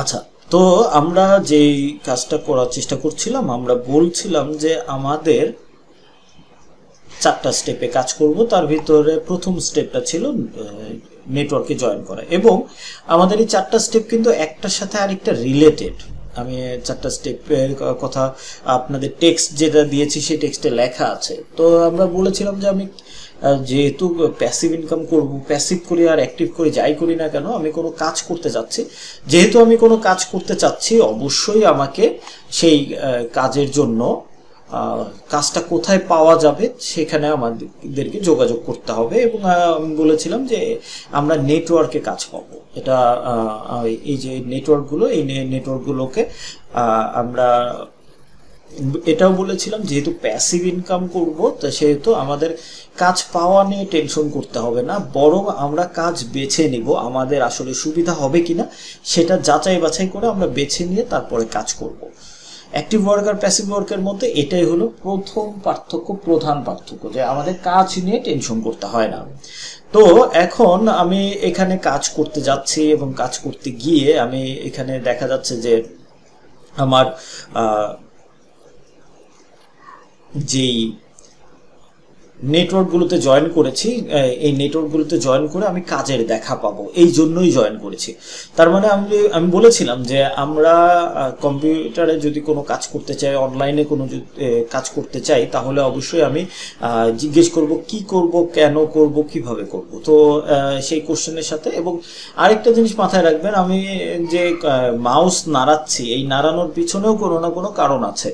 আচ্ছা, তো আমরা যেই কাজটা করার চেষ্টা করছিলাম, আমরা বলছিলাম যে আমাদের 4টা স্টেপে কাজ করব। তার ভিতরে প্রথম স্টেপটা ছিল নেটওয়ার্কে জয়েন করা, এবং আমাদের এই 4টা স্টেপ কিন্তু একটার সাথে আরেকটা রিলেটেড। আমি 4টা স্টেপের কথা আপনাদের টেক্সট যেটা দিয়েছি সেই টেক্সটে লেখা আছে। তো আমরা বলেছিলাম যে আমি যেহেতু প্যাসিভ ইনকাম করব, প্যাসিভ করি আর অ্যাক্টিভ করি যাই করি না কেন, আমি কোনো কাজ করতে যাচ্ছি। যেহেতু আমি কোনো কাজ করতে চাচ্ছি, অবশ্যই আমাকে সেই কাজের জন্য কাজটা কোথায় পাওয়া যাবে সেখানে আমাদেরকে যোগাযোগ করতে হবে। এবং আমি বলেছিলাম যে আমরা নেটওয়ার্কে কাজ পাবো। এটা এই যে নেটওয়ার্কগুলো, এই নেটওয়ার্কগুলোকে আমরা এটাও বলেছিলাম যেহেতু প্যাসিভ ইনকাম করব, তো সেহেতু আমাদের কাজ পাওয়া নিয়ে টেনশন করতে হবে না, বরং আমরা কাজ বেছে নিব আমাদের আসলে সুবিধা হবে কিনা সেটা যাচাই বাছাই করে আমরা বেছে নিয়ে তারপরে কাজ করব। অ্যাক্টিভ ওয়ার্ক আর প্যাসিভ ওয়ার্কের মধ্যে এটাই হলো প্রথম পার্থক্য, প্রধান পার্থক্য, যে আমাদের কাজ নিয়ে টেনশন করতে হয় না। তো এখন আমি এখানে কাজ করতে যাচ্ছি, এবং কাজ করতে গিয়ে আমি এখানে দেখা যাচ্ছে যে আমার যেই নেটওয়ার্কগুলোতে জয়েন করেছি, এই নেটওয়ার্কগুলোতে জয়েন করে আমি কাজের দেখা পাবো, এই জন্যই জয়েন করেছি। তার মানে আমি বলেছিলাম যে আমরা কম্পিউটারে যদি কোনো কাজ করতে চাই, অনলাইনে কোনো কাজ করতে চাই, তাহলে অবশ্যই আমি জিজ্ঞেস করব কি করব, কেন করব, কিভাবে করব। তো সেই কোশ্চেনের সাথে, এবং আরেকটা জিনিস মাথায় রাখবেন, আমি যে মাউস নাড়াচ্ছি, এই নাড়ানোর পিছনেও কোনো না কোনো কারণ আছে।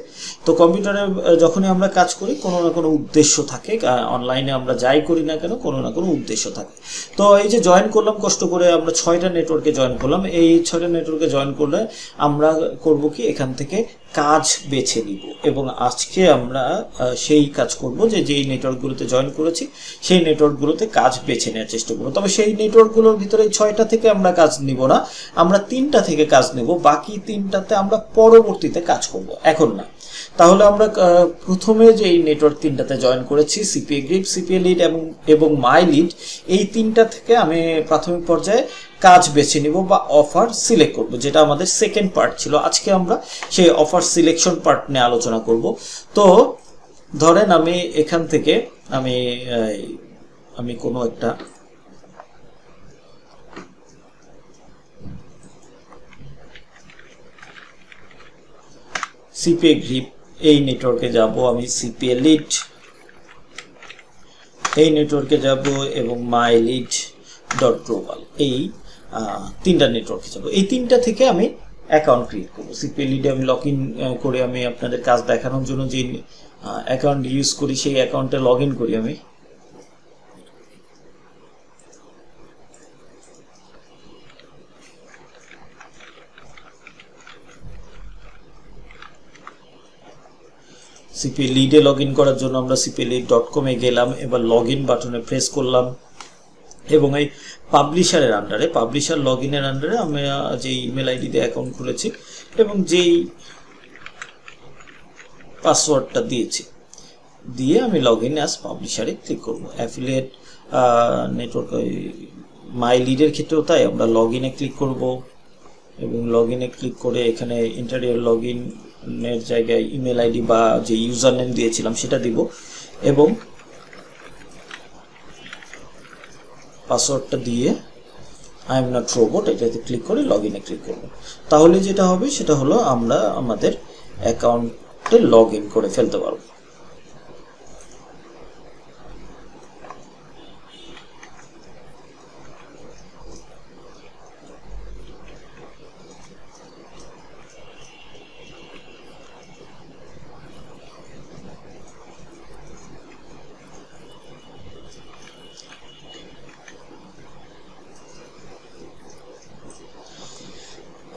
তো কম্পিউটারে যখনই আমরা কাজ করি কোনো না কোনো উদ্দেশ্য থাকে, অনলাইনে আমরা যাই করি না কেন কোনো না কোনো উদ্দেশ্য থাকে। তো এই যে জয়েন করলাম কষ্ট করে, আমরা 6টা নেটওয়ার্কে জয়েন করলাম। এই 6টা নেটওয়ার্কে জয়েন করলে আমরা করব কি, এখান থেকে কাজ বেছে নিব, এবং আজকে আমরা সেই কাজ করব যে যেই নেটওয়ার্কগুলোতে জয়েন করেছি সেই নেটওয়ার্কগুলোতে কাজ বেছে নেওয়ার চেষ্টা করব। তবে সেই নেটওয়ার্কগুলোর ভিতরে 6টা থেকে আমরা কাজ নিব না, আমরা 3টা থেকে কাজ নেব, বাকি 3টাতে আমরা পরবর্তীতে কাজ করব, এখন না। তাহলে আমরা প্রথমে যে এই নেটওয়ার্ক 3টাতে জয়েন করেছি, সিপিএ গ্রিপ, সিপিএ লিড এবং মাই লিড, এই 3টা থেকে আমি প্রাথমিক পর্যায়ে কাজ বেছে নিব বা অফার সিলেক্ট করব, যেটা আমাদের সেকেন্ড পার্ট ছিল। আজকে আমরা সেই অফার সিলেকশন পার্ট নিয়ে আলোচনা করব। তো ধরেন আমি এখান থেকে আমি কোনো একটা সিপিএ গ্রিপ এই নেটওয়ার্কে যাব, আমি সিপিএ লিড এই নেটওয়ার্কে যাব, এবং মাই লিড ডট গ্লোবাল এই 3টা নেটওয়ার্কে যাব। এই 3টা থেকে আমি অ্যাকাউন্ট ক্রিয়েট করব। সিপিএ লিডে আমি লগ ইন করে আমি আপনাদের কাজ দেখানোর জন্য যে অ্যাকাউন্ট ইউজ করি সেই অ্যাকাউন্টে লগ ইন করি আমি। সিপিএ লিডে লগ ইন করার জন্য আমরা cpllead.com এ গেলাম, এবার লগ ইন বাটনে প্রেস করলাম, এবং এই পাবলিশারের আন্ডারে, পাবলিশার লগ ইনের আন্ডারে আমি যে ইমেল আইডি দিয়ে অ্যাকাউন্ট খুলেছি এবং যেই পাসওয়ার্ডটা দিয়েছি দিয়ে আমি লগ ইন অ্যাজ পাবলিশারে ক্লিক করব। অ্যাফিলিয়েট নেটওয়ার্ক মাই লিডের ক্ষেত্রেও তাই, আমরা লগ ইনে ক্লিক করব, এবং লগ ইনে ক্লিক করে এখানে ইন্টারিয়র লগ ইনের জায়গায় ইমেল আইডি বা যে ইউজার নেম দিয়েছিলাম সেটা দিব, এবং পাসওয়ার্ডটা দিয়ে আই এম নট রোবট এটাতে ক্লিক করে লগ ইনে ক্লিক করব। তাহলে যেটা হবে সেটা হলো আমরা আমাদের অ্যাকাউন্টে লগ ইন করে ফেলতে পারবো।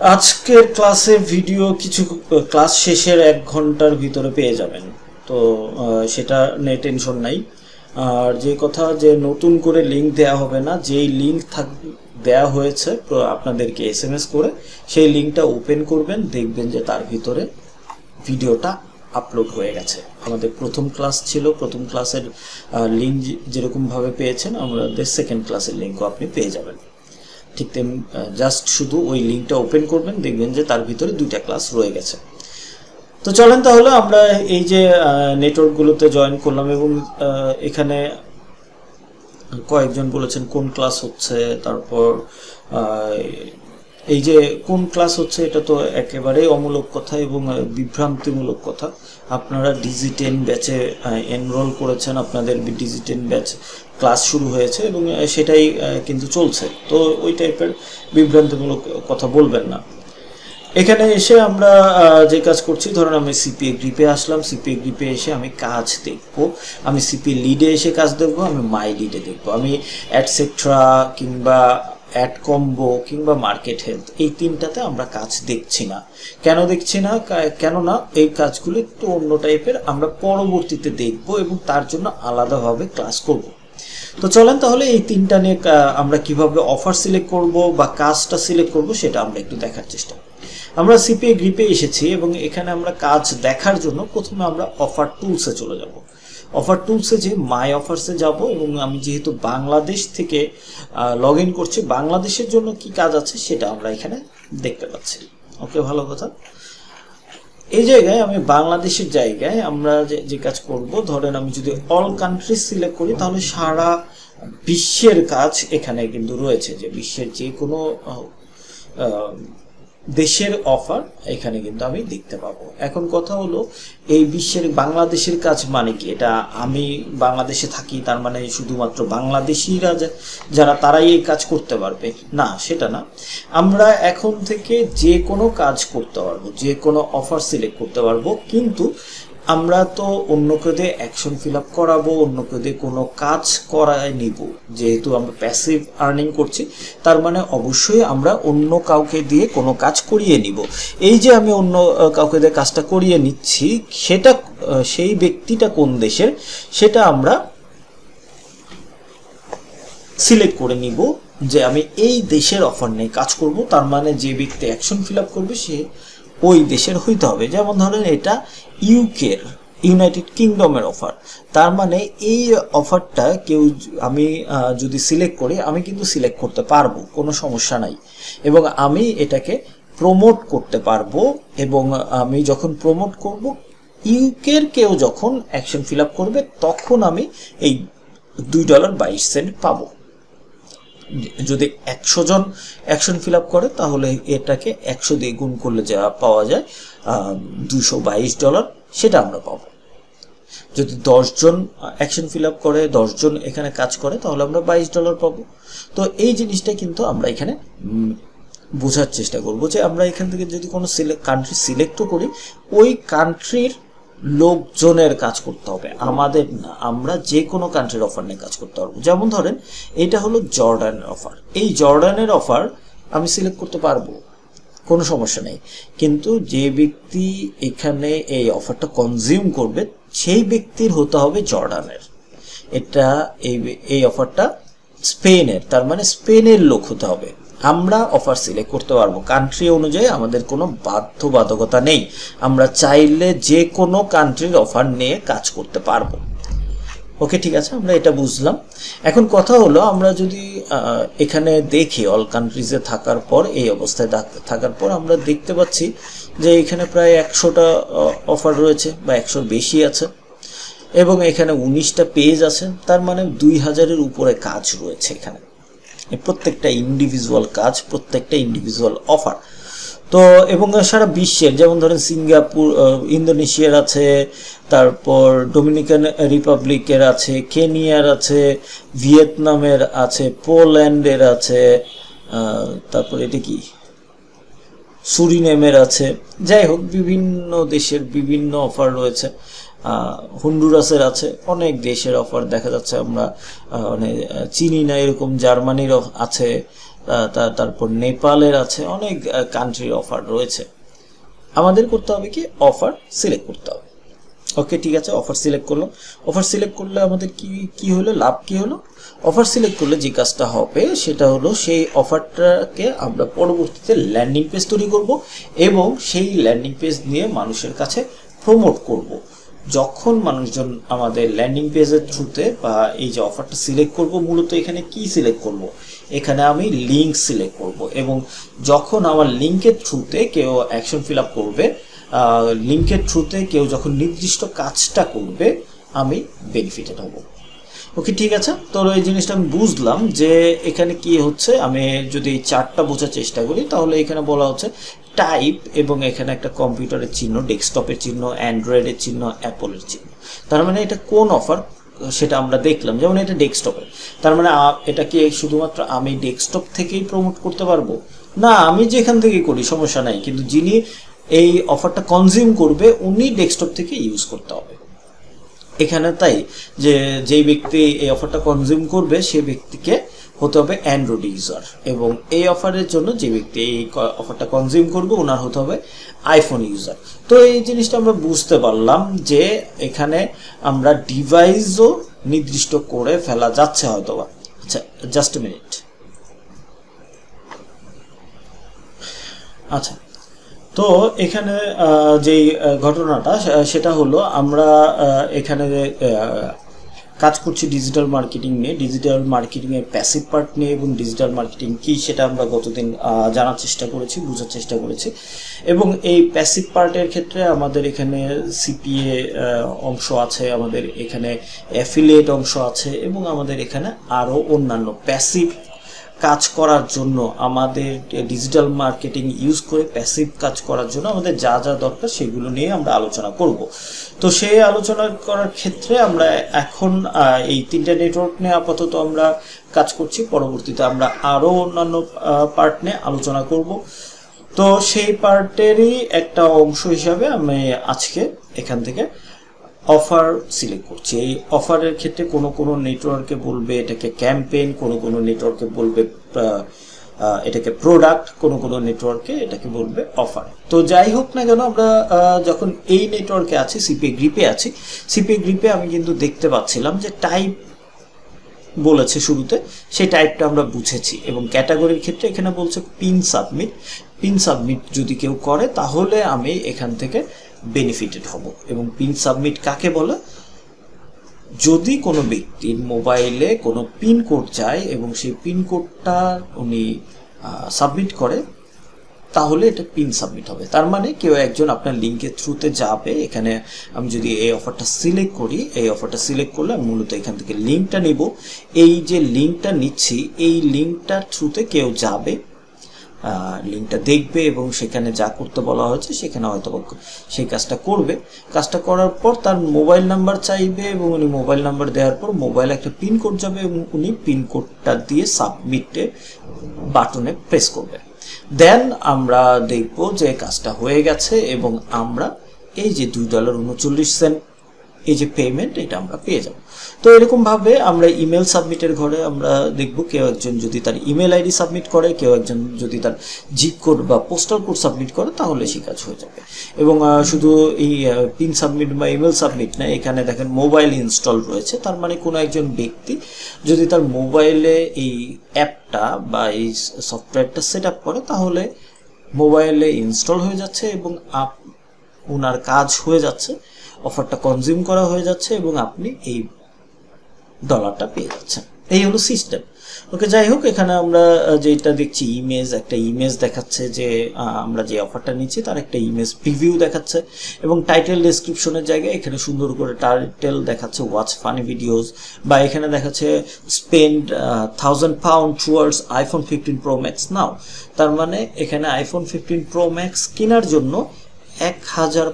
আজকের ক্লাসের ভিডিও কিছু ক্লাস শেষের 1 ঘন্টার ভিতরে পেয়ে যাবেন, তো সেটা নিয়ে টেনশন নাই। আর যে কথা যে নতুন করে লিঙ্ক দেওয়া হবে না, যেই লিঙ্ক দেওয়া হয়েছে আপনাদেরকে SMS করে সেই লিঙ্কটা ওপেন করবেন, দেখবেন যে তার ভিতরে ভিডিওটা আপলোড হয়ে গেছে। আমাদের প্রথম ক্লাস ছিল, প্রথম ক্লাসের লিঙ্ক যেরকমভাবে পেয়েছেন আমাদের সেকেন্ড ক্লাসের লিঙ্কও আপনি পেয়ে যাবেন। ঠিক তেমনি জাস্ট শুধু ওই লিঙ্কটা ওপেন করবেন, দেখবেন যে তার ভিতরে 2টা ক্লাস রয়ে গেছে। তো চলেন তাহলে আমরা এই যে নেটওয়ার্কগুলোতে জয়েন করলাম, এবং এখানে কয়েকজন বলেছেন কোন ক্লাস হচ্ছে, তারপর এই যে কোন ক্লাস হচ্ছে এটা তো একেবারেই অমূলক কথা এবং বিভ্রান্তিমূলক কথা। আপনারা ডিজি10 ব্যাচে এনরোল করেছেন, আপনাদের ডিজি10 ব্যাচ ক্লাস শুরু হয়েছে এবং সেটাই কিন্তু চলছে। তো ওই টাইপের বিভ্রান্তিমূলক কথা বলবেন না। এখানে এসে আমরা যে কাজ করছি, ধরুন আমি সিপিএ গ্রিপে আসলাম, সিপিএ গ্রিপে এসে আমি কাজ দেখব, আমি সিপিএ লিডে এসে কাজ দেখব, আমি মাই লিডে দেখব, আমি অ্যাটসেট্রা কিংবা অ্যাড কম্বো কিংবা মার্কেট হেলথ এই 3টাতে আমরা কাজ দেখছি না। কেন দেখছি না? কেননা এই কাজগুলো একটু অন্য টাইপের, আমরা পরবর্তীতে দেখব এবং তার জন্য আলাদাভাবে ক্লাস করব। তো চলেন তাহলে এই 3টা নিয়ে আমরা কিভাবে অফার সিলেক্ট করব বা কাজটা সিলেক্ট করব সেটা আমরা একটু দেখার চেষ্টা করি। আমরা সিপিএ গ্রিপে এসেছি এবং এখানে আমরা কাজ দেখার জন্য প্রথমে আমরা অফার টুলসে চলে যাব। অফার টুলসে যে মাই অফার্সে যাব, এবং আমি যেহেতু বাংলাদেশ থেকে লগ ইন করছি, বাংলাদেশের জন্য কি কাজ আছে সেটা আমরা এখানে দেখতে পাচ্ছি। ওকে, ভালো কথা। এই জায়গায় আমি বাংলাদেশের জায়গায় আমরা যে কাজ করব, ধরেন আমি যদি অল কান্ট্রি সিলেক্ট করি তাহলে সারা বিশ্বের কাজ এখানে কিন্তু রয়েছে, যে বিশ্বের যে কোনো দেশের অফার এখানে কিন্তু আমি দেখতে পাবো। এখন কথা হলো, এই বিশ্বের বাংলাদেশের কাজ মানে কি? এটা আমি বাংলাদেশে থাকি তার মানে শুধুমাত্র বাংলাদেশিরা যারা তারাই এই কাজ করতে পারবে? না, সেটা না। আমরা এখন থেকে যে কোনো কাজ করতে পারবো, যে কোনো অফার সিলেক্ট করতে পারবো, কিন্তু আমরা তো অন্যকে দিয়ে অ্যাকশন ফিল আপ করাবো, অন্যকে দিয়ে কোনো কাজ করায় নিব। যেহেতু আমরা প্যাসিভ আর্নিং করছি, তার মানে অবশ্যই আমরা অন্য কাউকে দিয়ে কোনো কাজ করিয়ে নিব। এই যে আমি অন্য কাউকে দিয়ে কাজটা করিয়ে নিচ্ছি, সেটা সেই ব্যক্তিটা কোন দেশের সেটা আমরা সিলেক্ট করে নিব, যে আমি এই দেশের অফার নিয়ে কাজ করব। তার মানে যে ব্যক্তি অ্যাকশন ফিল আপ করবে সে ওই দেশের হইতে হবে। যেমন ধরেন এটা ইউকের, ইউনাইটেড কিংডমের অফার, তার মানে এই অফারটা কেউ আমি যদি সিলেক্ট করি, আমি কিন্তু সিলেক্ট করতে পারবো, কোনো সমস্যা নাই, এবং আমি এটাকে প্রমোট করতে পারবো। এবং আমি যখন প্রমোট করব, ইউকের কেউ যখন অ্যাকশন ফিল আপ করবে, তখন আমি এই $2.22 পাবো। যদি 100 জন অ্যাকশন ফিল আপ করে তাহলে এটাকে 100 দিয়ে গুণ করলে যা পাওয়া যায় $222, সেটা আমরা পাবো। যদি 10 জন অ্যাকশন ফিল আপ করে, 10 জন এখানে কাজ করে, তাহলে আমরা $22 পাবো। তো এই জিনিসটা কিন্তু আমরা এখানে বোঝার চেষ্টা করব, যে আমরা এখান থেকে যদি কোনো কান্ট্রি সিলেক্টও করি, ওই কান্ট্রির লোকজনের কাজ করতে হবে, আমাদের না। আমরা যে কোনো কান্ট্রির অফার নিয়ে কাজ করতে পারবো। যেমন ধরেন এটা হলো জর্ডানের অফার, এই জর্ডানের অফার আমি সিলেক্ট করতে পারবো, কোনো সমস্যা নেই, কিন্তু যে ব্যক্তি এখানে এই অফারটা কনজিউম করবে সেই ব্যক্তির হতে হবে জর্ডানের। এটা এই অফারটা স্পেনের, তার মানে স্পেনের লোক হতে হবে। আমরা অফার সিলেক্ট করতে পারবো, কান্ট্রি অনুযায়ী আমাদের কোনো বাধ্যবাধকতা নেই, আমরা চাইলে যে কোনো কান্ট্রির অফার নিয়ে কাজ করতে পারবো। ওকে, ঠিক আছে, আমরা এটা বুঝলাম। এখন কথা হলো, আমরা যদি এখানে দেখি অল কান্ট্রিজে থাকার পর, এই অবস্থায় থাকার পর আমরা দেখতে পাচ্ছি যে এখানে প্রায় 100টা অফার রয়েছে বা 100-র বেশি আছে, এবং এখানে 19টা পেজ আছে, তার মানে 2000-এর উপরে কাজ রয়েছে এখানে। প্রত্যেকটা ইন্ডিভিজুয়াল কাজ, প্রত্যেকটা ইন্ডিভিজুয়াল অফার। তো এবং সারা বিশ্বের, যেমন ধরেন সিঙ্গাপুর, ইন্দোনেশিয়ার আছে, তারপর ডোমিনিকান রিপাবলিকের আছে, কেনিয়ার আছে, ভিয়েতনামের আছে, পোল্যান্ডের আছে, তারপর এটা কি সুরিনেমের আছে। যাই হোক, বিভিন্ন দেশের বিভিন্ন অফার রয়েছে। হন্ডুরাসের আছে, অনেক দেশের অফার দেখা যাচ্ছে। আমরা মানে চিনি না এরকম, জার্মানির আছে, তারপর নেপালের আছে, অনেক কান্ট্রির অফার রয়েছে। আমাদের করতে হবে কি, অফার সিলেক্ট করতে হবে। ওকে, ঠিক আছে, অফার সিলেক্ট করলাম। অফার সিলেক্ট করলে আমাদের কি হলো, লাভ কি হলো? অফার সিলেক্ট করলে যে কাজটা হবে সেটা হলো, সেই অফারটাকে আমরা পরবর্তীতে ল্যান্ডিং পেজ তৈরি করব এবং সেই ল্যান্ডিং পেজ নিয়ে মানুষের কাছে প্রমোট করব। যখন মানুষজন আমাদের ল্যান্ডিং পেজের থ্রুতে বা এই যে অফারটা সিলেক্ট করব, মূলত এখানে কি সিলেক্ট করব, এখানে আমি লিঙ্ক সিলেক্ট করব এবং যখন আমার লিঙ্কের থ্রুতে কেউ অ্যাকশন ফিল আপ করবে, লিঙ্কের থ্রুতে কেউ যখন নির্দিষ্ট কাজটা করবে, আমি বেনিফিটেড হব। ওকে, ঠিক আছে। তো এই জিনিসটা আমি বুঝলাম যে এখানে কি হচ্ছে। আমি যদি এই চার্টটা বোঝার চেষ্টা করি তাহলে এখানে বলা হচ্ছে টাইপ, এবং এখানে একটা কম্পিউটারের চিহ্ন, ডেস্কটপের চিহ্ন, অ্যান্ড্রয়েডের চিহ্ন, অ্যাপলের চিহ্ন। তার মানে এটা কোন অফার সেটা আমরা দেখলাম। যেমন এটা ডেস্কটপের, তার মানে এটা কি শুধুমাত্র আমি ডেস্কটপ থেকেই প্রমোট করতে পারবো? না, আমি যেখান থেকেই করি সমস্যা নাই, কিন্তু যিনি এই অফারটা কনজিউম করবে উনি ডেস্কটপ থেকে ইউজ করতে হবে এখানে। তাই যে যেই ব্যক্তি এই অফারটা কনজিউম করবে সেই ব্যক্তিকে হতে হবে অ্যান্ড্রয়েড ইউজার, এবং এই অফারের জন্য যে ব্যক্তি এই অফারটা কনজিউম করবে ওনার হতে হবে আইফোন ইউজার। তো এই জিনিসটা আমরা বুঝতে পারলাম যে এখানে আমরা ডিভাইসও নির্দিষ্ট করে ফেলা যাচ্ছে হয়তো বা। আচ্ছা, জাস্ট এ মিনিট। আচ্ছা, তো এখানে যেই ঘটনাটা সেটা হলো আমরা এখানে কাজ করছি ডিজিটাল মার্কেটিং নিয়ে, ডিজিটাল মার্কেটিংয়ের প্যাসিভ পার্ট নিয়ে, এবং ডিজিটাল মার্কেটিং কী সেটা আমরা গতদিন জানার চেষ্টা করেছি, বোঝার চেষ্টা করেছি। এবং এই প্যাসিভ পার্টের ক্ষেত্রে আমাদের এখানে সিপিএ অংশ আছে, আমাদের এখানে অ্যাফিলিয়েট অংশ আছে, এবং আমাদের এখানে আরও অন্যান্য প্যাসিভ কাজ করার জন্য, আমাদের ডিজিটাল মার্কেটিং ইউজ করে প্যাসিভ কাজ করার জন্য আমাদের যা যা দরকার সেগুলো নিয়ে আমরা আলোচনা করব। তো সেই আলোচনা করার ক্ষেত্রে আমরা এখন এই তিনটা নেটওয়ার্ক নিয়ে আপাতত আমরা কাজ করছি। পরবর্তীতে আমরা আরও অন্যান্য পার্ট নিয়ে আলোচনা করব। তো সেই পার্টেরই একটা অংশ হিসাবে আমি আজকে এখান থেকে অফার সিলেক্ট করছি। এই অফারের ক্ষেত্রে কোনো নেটওয়ার্কে বলবে এটাকে ক্যাম্পেইন, কোনো নেটওয়ার্কে বলবে এটাকে প্রোডাক্ট, কোনো নেটওয়ার্কে এটাকে বলবে অফার। তো যাই হোক না কেন, আমরা যখন এই নেটওয়ার্কে আছি, সিপিএ গ্রিপে আছি, সিপিএ গ্রিপে আমি কিন্তু দেখতে পাচ্ছিলাম যে টাইপ বলেছে শুরুতে, সেই টাইপটা আমরা বুঝেছি। এবং ক্যাটাগরির ক্ষেত্রে এখানে বলছে পিন সাবমিট। পিন সাবমিট যদি কেউ করে তাহলে আমি এখান থেকে বেনিফিটেড হব। এবং পিন সাবমিট কাকে বলে? যদি কোনো ব্যক্তির মোবাইলে কোনো পিন কোড যায় এবং সেই পিন কোডটা উনি সাবমিট করে, তাহলে এটা পিন সাবমিট হবে। তার মানে কেউ একজন আপনার লিঙ্কের থ্রুতে যাবে। এখানে আমি যদি এই অফারটা সিলেক্ট করি, এই অফারটা সিলেক্ট করলে আমি মূলত এখান থেকে লিঙ্কটা নিব। এই যে লিঙ্কটা নিচ্ছি, এই লিঙ্কটার থ্রুতে কেউ যাবে, লিঙ্কটা দেখবে এবং সেখানে যা করতে বলা হয়েছে সেখানে হয়তো সেই কাজটা করবে। কাজটা করার পর তার মোবাইল নাম্বার চাইবে, এবং উনি মোবাইল নাম্বার দেওয়ার পর মোবাইলে একটা পিন কোড যাবে, এবং উনি পিন কোডটা দিয়ে সাবমিটে বাটনে প্রেস করবে। দেন আমরা দেখব যে কাজটা হয়ে গেছে, এবং আমরা এই যে $2.39 এই যে পেমেন্ট, এটা আমরা পেয়ে যাব। তো এরকমভাবে আমরা ইমেল সাবমিটের ঘরে আমরা দেখব কেউ একজন যদি তার ইমেল আইডি সাবমিট করে, কেউ একজন যদি তার জিপ কোড বা পোস্টাল কোড সাবমিট করে, তাহলে সেই কাজ হয়ে যাবে। এবং শুধু এই পিন সাবমিট বা ইমেল সাবমিট না, এখানে দেখেন মোবাইল ইনস্টল রয়েছে। তার মানে কোনো একজন ব্যক্তি যদি তার মোবাইলে এই অ্যাপটা বা এই সফটওয়্যারটা সেট আপ করে, তাহলে মোবাইলে ইনস্টল হয়ে যাচ্ছে এবং ওনার কাজ হয়ে যাচ্ছে, অফারটা কনজিউম করা হয়ে যাচ্ছে, এবং আপনি এই ডলারটা পেয়ে যাচ্ছেন। এই হলো সিস্টেম। ওকে, যাই হোক, এখানে আমরা যেটা দেখছি ইমেজ, একটা ইমেজ দেখাচ্ছে যে আমরা যে অফারটা নিচ্ছি তার একটা ইমেজ প্রিভিউ দেখাচ্ছে, এবং টাইটেল ডেসক্রিপশনের জায়গায় এখানে সুন্দর করে টাইটেল দেখাচ্ছে ওয়াচ ফানি ভিডিওস, বা এখানে দেখাচ্ছে spend £1000 towards iPhone 15 Pro Max নাও। তার মানে এখানে iPhone 15 Pro Max কেনার জন্য £1000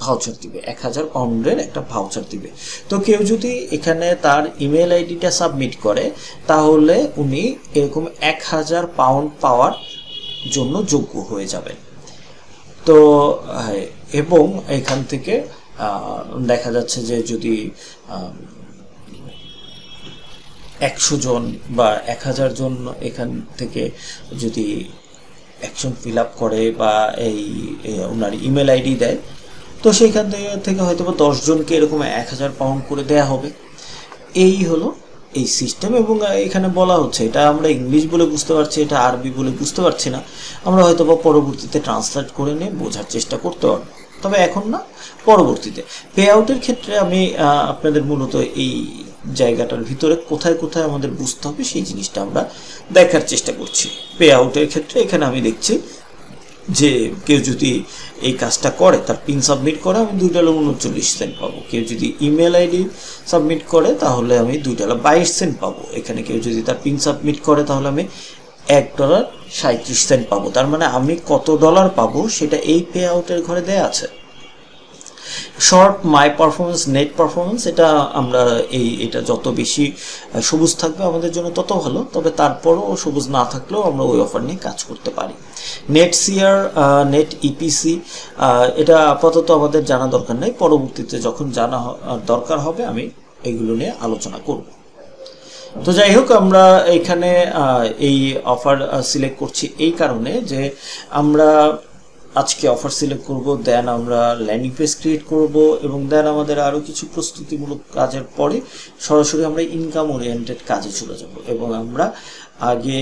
ভাউচার দিবে, £1000 একটা ভাউচার দিবে। তো কেউ যদি এখানে তার ইমেল আইডিটা সাবমিট করে, তাহলে উনি এরকম £1000 পাওয়ার জন্য যোগ্য হয়ে যাবেন। তো এবং এখান থেকে দেখা যাচ্ছে যে যদি 100 জন বা 1000 জন এখান থেকে যদি অ্যাকশন ফিল আপ করে বা এই ওনার ইমেল আইডি দেয়, তো সেইখান থেকে হয়তো বা 10 জনকে এরকম £1000 করে দেয়া হবে। এই হলো এই সিস্টেম। এবং এখানে বলা হচ্ছে, এটা আমরা ইংলিশ বলে বুঝতে পারছি, এটা আরবি বলে বুঝতে পারছি না, আমরা হয়তো বা পরবর্তীতে ট্রান্সলেট করে নিয়ে বোঝার চেষ্টা করতে পারবো, তবে এখন না, পরবর্তীতে। পে আউটের ক্ষেত্রে আমি আপনাদের মূলত এই জায়গাটার ভিতরে কোথায় কোথায় আমাদের বুঝতে হবে সেই জিনিসটা আমরা দেখার চেষ্টা করছি। পে আউটের ক্ষেত্রে এখানে আমি দেখছি যে কেউ যদি এই কাজটা করে, তার পিন সাবমিট করে, আমি $2.39 পাবো। কেউ যদি ইমেল আইডি সাবমিট করে তাহলে আমি $2.22 পাবো। এখানে কেউ যদি তার পিন সাবমিট করে তাহলে আমি $1.37 পাবো। তার মানে আমি কত ডলার পাবো সেটা এই পে আউটের ঘরে দেয়া আছে। শর্ট, মাই পারফরমেন্স, নেট পারফরমেন্স, এটা আমরা এটা যত বেশি সবুজ থাকবে আমাদের জন্য তত ভালো, তবে তারপরও সবুজ না থাকলেও আমরা ওই অফার নিয়ে কাজ করতে পারি। নেট সিআর, নেট ইপিসি, এটা আপাতত আমাদের জানা দরকার নেই, পরবর্তীতে যখন জানা দরকার হবে আমি এগুলো নিয়ে আলোচনা করব। তো যাই হোক, আমরা এখানে এই অফার সিলেক্ট করছি এই কারণে যে আমরা আজকে অফার সিলেক্ট করব, দেন আমরা ল্যান্ডিং পেজ ক্রিয়েট করব, এবং দেন আমাদের আরও কিছু প্রস্তুতিমূলক কাজের পরে সরাসরি আমরা ইনকাম ওরিয়েন্টেড কাজে চলে যাব, এবং আমরা আগে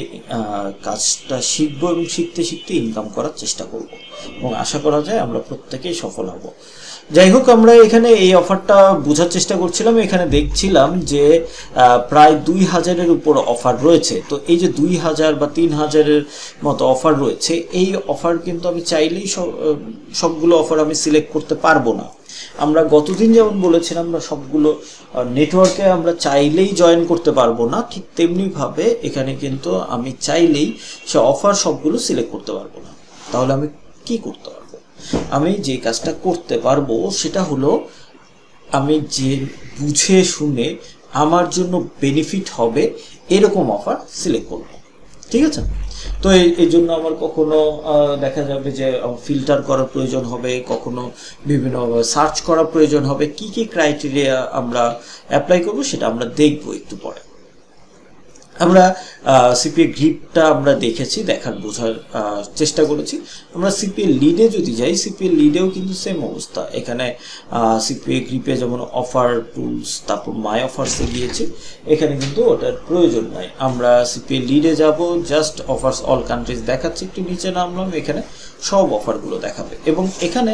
কাজটা শিখবো এবং শিখতে শিখতে ইনকাম করার চেষ্টা করব, এবং আশা করা যায় আমরা প্রত্যেকেই সফল হব। যাই হোক, আমরা এখানে এই অফারটা বোঝার চেষ্টা করছিলাম। এখানে দেখছিলাম যে প্রায় 2000-এর উপর অফার রয়েছে। তো এই যে 2000 বা 3000-এর মতো অফার রয়েছে, এই অফার কিন্তু আমি চাইলেই সবগুলো অফার আমি সিলেক্ট করতে পারবো না। আমরা গতদিন যেমন বলেছিলাম আমরা সবগুলো নেটওয়ার্কে আমরা চাইলেই জয়েন করতে পারবো না, ঠিক তেমনিভাবে এখানে কিন্তু আমি চাইলেই সে অফার সবগুলো সিলেক্ট করতে পারবো না। তাহলে আমি কি করতে পারবো? আমি যে কাজটা করতে পারবো সেটা হলো আমি যে বুঝে শুনে আমার জন্য বেনিফিট হবে এরকম অফার সিলেক্ট করব, ঠিক আছে? তো এই জন্য আমার কখনো দেখা যাবে যে ফিল্টার করার প্রয়োজন হবে, কখনো বিভিন্ন সার্চ করার প্রয়োজন হবে। কি কি ক্রাইটেরিয়া আমরা অ্যাপ্লাই করব সেটা আমরা দেখব একটু পরে। আমরা সিপিএ গ্রিপটা আমরা দেখেছি, দেখার বোঝার চেষ্টা করেছি। আমরা সিপিএ লিডে যদি যাই, সিপিএ লিডেও কিন্তু সেম অবস্থা। এখানে সিপিএ গ্রিপে যেমন অফার টুলস, তারপর মাই অফার্সে গিয়েছি, এখানে কিন্তু ওটার প্রয়োজন নাই। আমরা সিপিএ লিডে যাব, জাস্ট অফার্স অল কান্ট্রিজ দেখাচ্ছে, একটু নিচে নামলাম, এখানে সব অফারগুলো দেখাবে, এবং এখানে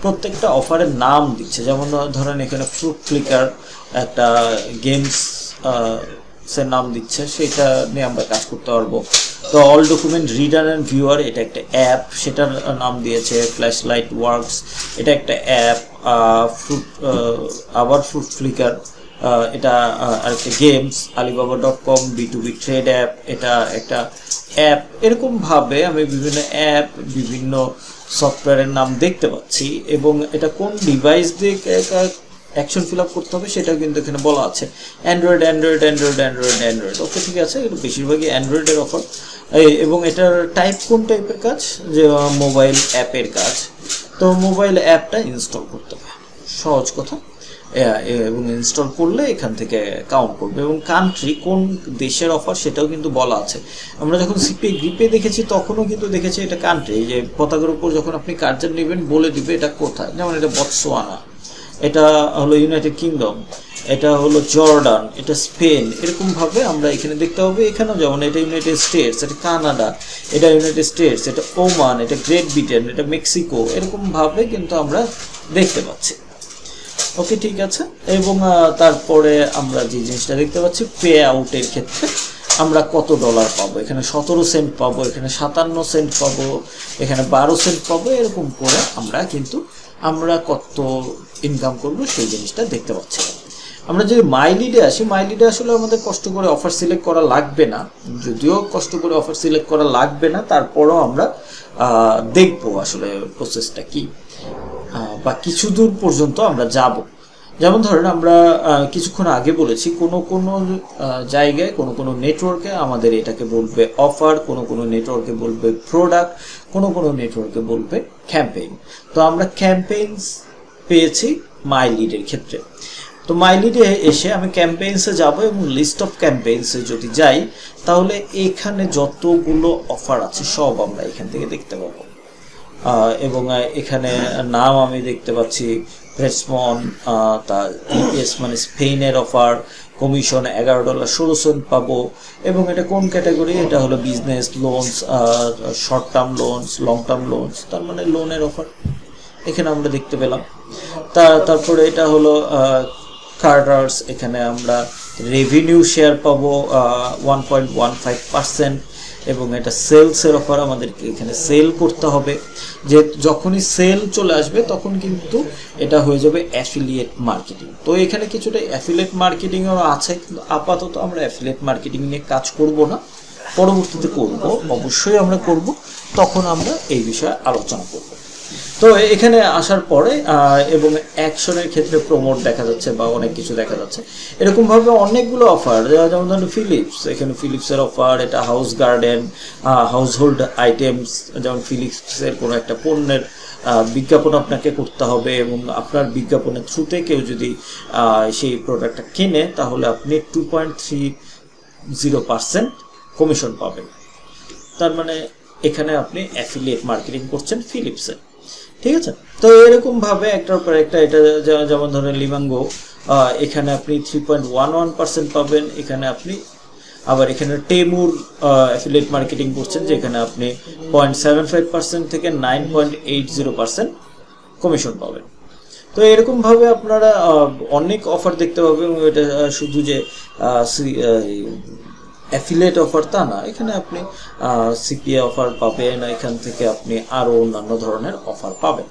প্রত্যেকটা অফারের নাম দিচ্ছে। যেমন ধরেন এখানে ফ্রুট ফ্লিকার একটা গেমস সে নাম দিচ্ছে, সেটা নিয়ে আমরা কাজ করতে পারবো। তো all document reader and viewer, এটা একটা অ্যাপ, সেটার নাম দিয়েছে। ফ্ল্যাশ লাইট ওয়ার্কস, এটা একটা অ্যাপ। ফ্রুট ফ্লিকার, এটা আরেকটা games. alibaba.com B2B trade app, এটা একটা অ্যাপ। এরকমভাবে আমি বিভিন্ন অ্যাপ, বিভিন্ন সফটওয়্যারের নাম দেখতে পাচ্ছি, এবং এটা কোন ডিভাইস দিয়ে অ্যাকশন ফিল আপ করতে হবে সেটাও কিন্তু এখানে বলা আছে। অ্যান্ড্রয়েড, ওকে, ঠিক আছে, এগুলো বেশিরভাগই অ্যান্ড্রয়েডের অফার, এবং এটার টাইপ কোন টাইপের কাজ, যে মোবাইল অ্যাপের কাজ। তো মোবাইল অ্যাপটা ইনস্টল করতে হবে, সহজ কথা, এবং ইনস্টল করলে এখান থেকে কাউন্ট করবে, এবং কান্ট্রি কোন দেশের অফার সেটাও কিন্তু বলা আছে। আমরা যখন সিপিএ গ্রিপে দেখেছি তখনও কিন্তু দেখেছি এটা কান্ট্রি, যে পতাকার উপর যখন আপনি কার্যার নেবেন বলে দিবে এটা কোথায়। যেমন এটা বতসোয়ানা, এটা হলো ইউনাইটেড কিংডম, এটা হলো জর্ডান, এটা স্পেন। এরকমভাবে আমরা এখানে দেখতে হবে। এখানেও যেমন এটা ইউনাইটেড স্টেটস, এটা কানাডা, এটা ইউনাইটেড স্টেটস, এটা ওমান, এটা গ্রেট ব্রিটেন, এটা মেক্সিকো, এরকমভাবে কিন্তু আমরা দেখতে পাচ্ছি। ওকে, ঠিক আছে। এবং তারপরে আমরা যে জিনিসটা দেখতে পাচ্ছি, পে আউটের ক্ষেত্রে আমরা কত ডলার পাবো। এখানে 17 সেন্ট পাবো, এখানে 57 সেন্ট পাবো, এখানে 12 সেন্ট পাবো। এরকম করে আমরা কত ইনকাম করব সেই জিনিসটা দেখতে পাচ্ছি। আমরা যদি মাই লিডে আসি, মাই লিডে আসলে আমাদের কষ্ট করে অফার সিলেক্ট করা লাগবে না, যদিও কষ্ট করে অফার সিলেক্ট করা লাগবে না, তারপরও আমরা দেখবো আসলে প্রসেসটা কি, বা কিছু দূর পর্যন্ত আমরা যাব। যেমন ধরেন আমরা কিছুক্ষণ আগে বলেছি কোনো জায়গায় কোনো নেটওয়ার্কে আমাদের এটাকে বলবে অফার, কোনো নেটওয়ার্কে বলবে প্রোডাক্ট, কোনো নেটওয়ার্কে বলবে ক্যাম্পেইন। তো আমরা ক্যাম্পেইনস পেয়েছি মাই লিডের ক্ষেত্রে। তো মাই লিডে এসে আমি ক্যাম্পেইনসে যাব, এবং লিস্ট অফ ক্যাম্পেইনসে যদি যাই তাহলে এখানে যতগুলো অফার আছে সব আমরা এখান থেকে দেখতে পাবো, এবং এখানে নাম আমি দেখতে পাচ্ছি প্রেসমন, তার ইপিএস মানে স্পেনের অফার, কমিশন $11.16 পাবো, এবং এটা কোন ক্যাটাগরি, এটা হলো business loans, short term loans, long term loans, তার মানে লোনের অফার এখানে আমরা দেখতে পেলাম। তারপরে এটা হলো কার্ডার্স, এখানে আমরা রেভিনিউ শেয়ার পাবো 1.15%, এবং এটা সেলসের অফার, আমাদেরকে এখানে সেল করতে হবে। যে যখনই সেল চলে আসবে তখন কিন্তু এটা হয়ে যাবে অ্যাফিলিয়েট মার্কেটিং। তো এখানে কিছুটা অ্যাফিলিয়েট মার্কেটিংও আছে, কিন্তু আপাতত আমরা অ্যাফিলিয়েট মার্কেটিং নিয়ে কাজ করব না, পরবর্তীতে করব, অবশ্যই আমরা করব, তখন আমরা এই বিষয়ে আলোচনা করব। তো এখানে আসার পরে এবং অ্যাকশনের ক্ষেত্রে প্রমোট দেখা যাচ্ছে বা অনেক কিছু দেখা যাচ্ছে, এরকমভাবে অনেকগুলো অফার, যেমন ধরুন ফিলিপস, এখানে ফিলিপসের অফার, এটা house garden, house hold items, যেমন ফিলিপসের কোনো একটা পণ্যের বিজ্ঞাপন আপনাকে করতে হবে, এবং আপনার বিজ্ঞাপনের থ্রুতে কেউ যদি সেই প্রোডাক্টটা কেনে তাহলে আপনি 2.30% কমিশন পাবেন। তার মানে এখানে আপনি অ্যাফিলিয়েট মার্কেটিং করছেন ফিলিপসের, ঠিক আছে। তো এরকম ভাবে একটার পর একটা, এটা যেমন ধরেন লিভাঙ্গো, এখানে আপনি 3.11% পাবেন। এখানে আপনি আবার এখানে টেমুর অ্যাফিলিয়েট মার্কেটিং করছেন, যেখানে আপনি 0.75% থেকে 9.80% কমিশন পাবেন। তো এরকম ভাবে আপনারা অনেক অফার দেখতে পাবেন। এটা শুধু যে অ্যাফিলিয়েট অফার তা না, এখানে আপনি সিপিএ অফার পাবেন, এখান থেকে আপনি আরও অন্যান্য ধরনের অফার পাবেন।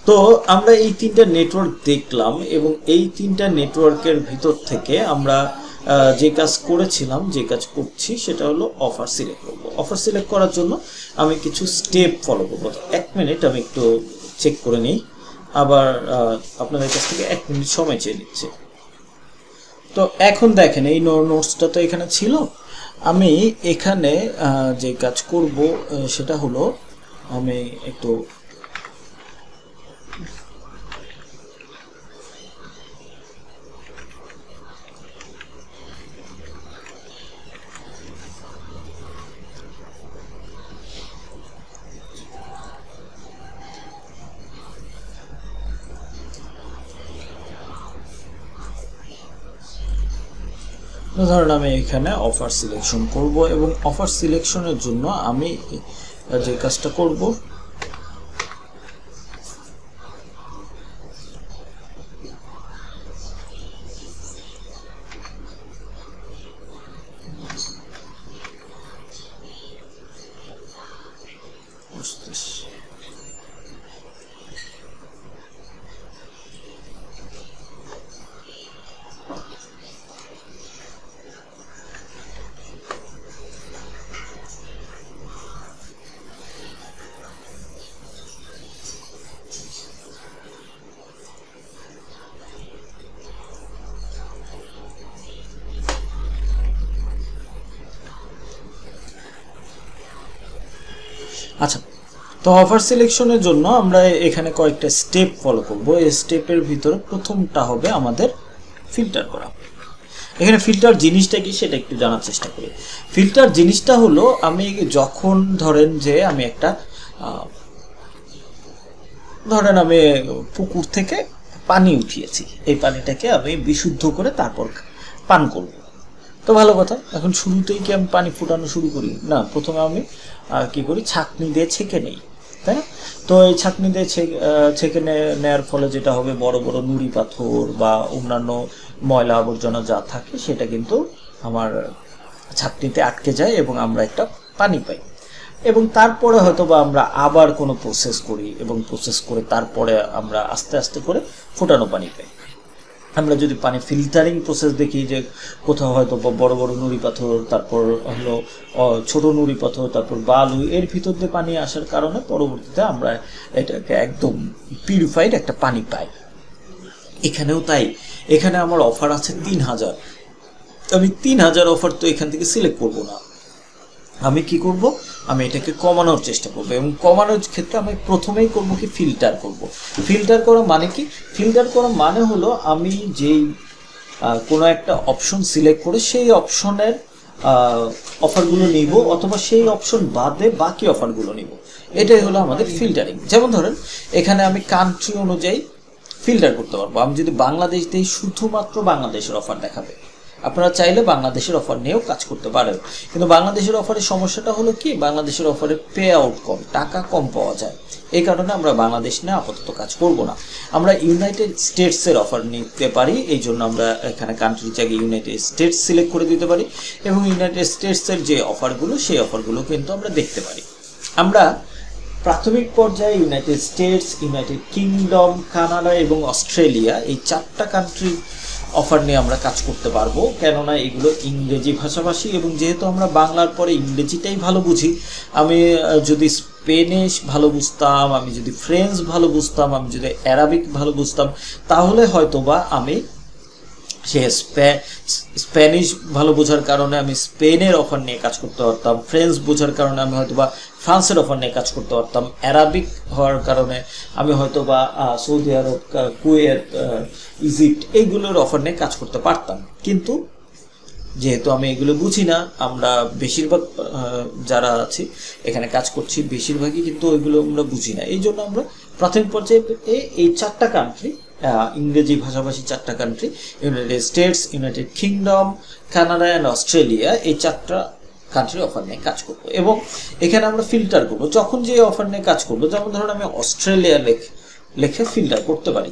তো আমরা এই তিনটা নেটওয়ার্ক দেখলাম, এবং এই তিনটা নেটওয়ার্কের ভিতর থেকে আমরা যে কাজ করেছিলাম, যে কাজ করছি, সেটা হলো অফার সিলেক্ট করবো। অফার সিলেক্ট করার জন্য আমি কিছু স্টেপ ফলো করবো। 1 মিনিট আমি একটু চেক করে নিই, আবার আপনাদের কাছ থেকে 1 মিনিট সময় চেয়ে নিচ্ছি। তো এখন দেখেন এই নোটসটা তো এখানে ছিল, আমি এখানে যে কাজ করব সেটা হলো আমি একটু ধরেন আমি এখানে অফার সিলেকশন করব, এবং অফার সিলেকশনের জন্য আমি যে কাজটা করব, আচ্ছা। তো অফার সিলেকশনের জন্য আমরা এখানে কয়েকটা স্টেপ ফলো করব। এই স্টেপের ভিতরে প্রথমটা হবে আমাদের ফিল্টার করা। এখানে ফিল্টার জিনিসটা কি সেটা একটু জানার চেষ্টা করি। ফিল্টার জিনিসটা হলো, আমি যখন ধরেন যে আমি একটা ধরেন আমি পুকুর থেকে পানি উঠিয়েছি, এই পানিটাকে আমি বিশুদ্ধ করে তারপর পান করব, তো ভালো কথা। এখন শুরুতেই কি আমি পানি ফুটানো শুরু করি? না, প্রথমে আমি কি করি, ছাঁকনি দিয়ে ছেঁকে নেই, তাই না? তো এই ছাঁকনি দিয়ে ছেঁকে নেওয়ার ফলে যেটা হবে, বড় বড় নুড়ি পাথর বা অন্যান্য ময়লা আবর্জনা যা থাকে সেটা কিন্তু আমার ছাঁকনিতে আটকে যায়, এবং আমরা একটা পানি পাই। এবং তারপরে হয়তো বা আমরা আবার কোনো প্রসেস করি, এবং প্রসেস করে তারপরে আমরা আস্তে আস্তে করে ফোটানো পানি পাই। আমরা যদি পানি ফিল্টারিং প্রসেস দেখি, যে কোথাও হয়তো বড় বড় নুড়ি পাথর, তারপর হলো ছোট নুড়ি পাথর, তারপর বালু, এর ভিতর দিয়ে পানি আসার কারণে পরবর্তীতে আমরা এটাকে একদম পিউরিফাইড একটা পানি পাই। এখানেও তাই। এখানে আমার অফার আছে 3000, আমি 3000 অফার তো এখান থেকে সিলেক্ট করব না, আমি কি করব, আমি এটাকে কমানোর চেষ্টা করব। এবং কমানোর ক্ষেত্রে আমি প্রথমেই করব কি, ফিল্টার করব। ফিল্টার করা মানে কি? ফিল্টার করা মানে হলো আমি যেই কোনো একটা অপশন সিলেক্ট করে সেই অপশনের অফারগুলো নিব, অথবা সেই অপশন বাদে বাকি অফারগুলো নিব, এটাই হলো আমাদের ফিল্টারিং। যেমন ধরেন এখানে আমি কান্ট্রি অনুযায়ী ফিল্টার করতে পারবো। আমি যদি বাংলাদেশ দিই, শুধুমাত্র বাংলাদেশের অফার দেখাবে। আপনারা চাইলে বাংলাদেশের অফার নিয়েও কাজ করতে পারেন, কিন্তু বাংলাদেশের অফারের সমস্যাটা হলো কি, বাংলাদেশের অফারে পে আউট কম, টাকা কম পাওয়া যায়। এই কারণে আমরা বাংলাদেশ নিয়ে আপাতত কাজ করব না। আমরা ইউনাইটেড স্টেটসের অফার নিতে পারি, এই জন্য আমরা এখানে কান্ট্রির জায়গায় ইউনাইটেড স্টেটস সিলেক্ট করে দিতে পারি এবং ইউনাইটেড স্টেটসের যে অফারগুলো সেই অফারগুলো কিন্তু আমরা দেখতে পারি। আমরা প্রাথমিক পর্যায়ে United states, United kingdom, Canada এবং অস্ট্রেলিয়া এই 4টা কান্ট্রির অফার নিয়ে আমরা কাজ করতে পারবো, কেননা এগুলো ইংরেজি ভাষাভাষী এবং যেহেতু আমরা বাংলার পরে ইংরেজিটাই ভালো বুঝি। আমি যদি স্পেনিশ ভালো বুঝতাম, আমি যদি ফ্রেঞ্চ ভালো বুঝতাম, আমি যদি অ্যারাবিক ভালো বুঝতাম, তাহলে হয়তোবা আমি সে স্প্যানিশ ভালো বোঝার কারণে আমি স্পেনের অফার নিয়ে কাজ করতে পারতাম, ফ্রেঞ্চ বোঝার কারণে আমি হয়তোবা ফ্রান্সের অফার নিয়ে কাজ করতে পারতাম, অ্যারাবিক হওয়ার কারণে আমি হয়তোবা সৌদি আরব, কুয়েত, ইজিপ্ট এইগুলোর অফার নিয়ে কাজ করতে পারতাম। কিন্তু যেহেতু আমি এগুলো বুঝি না, আমরা বেশিরভাগ যারা আছি এখানে কাজ করছি বেশিরভাগই কিন্তু ওইগুলো আমরা বুঝি না, এই জন্য আমরা প্রাথমিক পর্যায়ে এই 4টা কান্ট্রি, ইংরেজি ভাষাভাষী 4টা country, United states, United kingdom, Canada and Australia, এই 4টা কান্ট্রির অফার নিয়ে কাজ করবো এবং এখানে আমরা ফিল্টার করবো যখন যে অফার নিয়ে কাজ করবো। যেমন ধরুন আমি অস্ট্রেলিয়া লেখে ফিল্টার করতে পারি,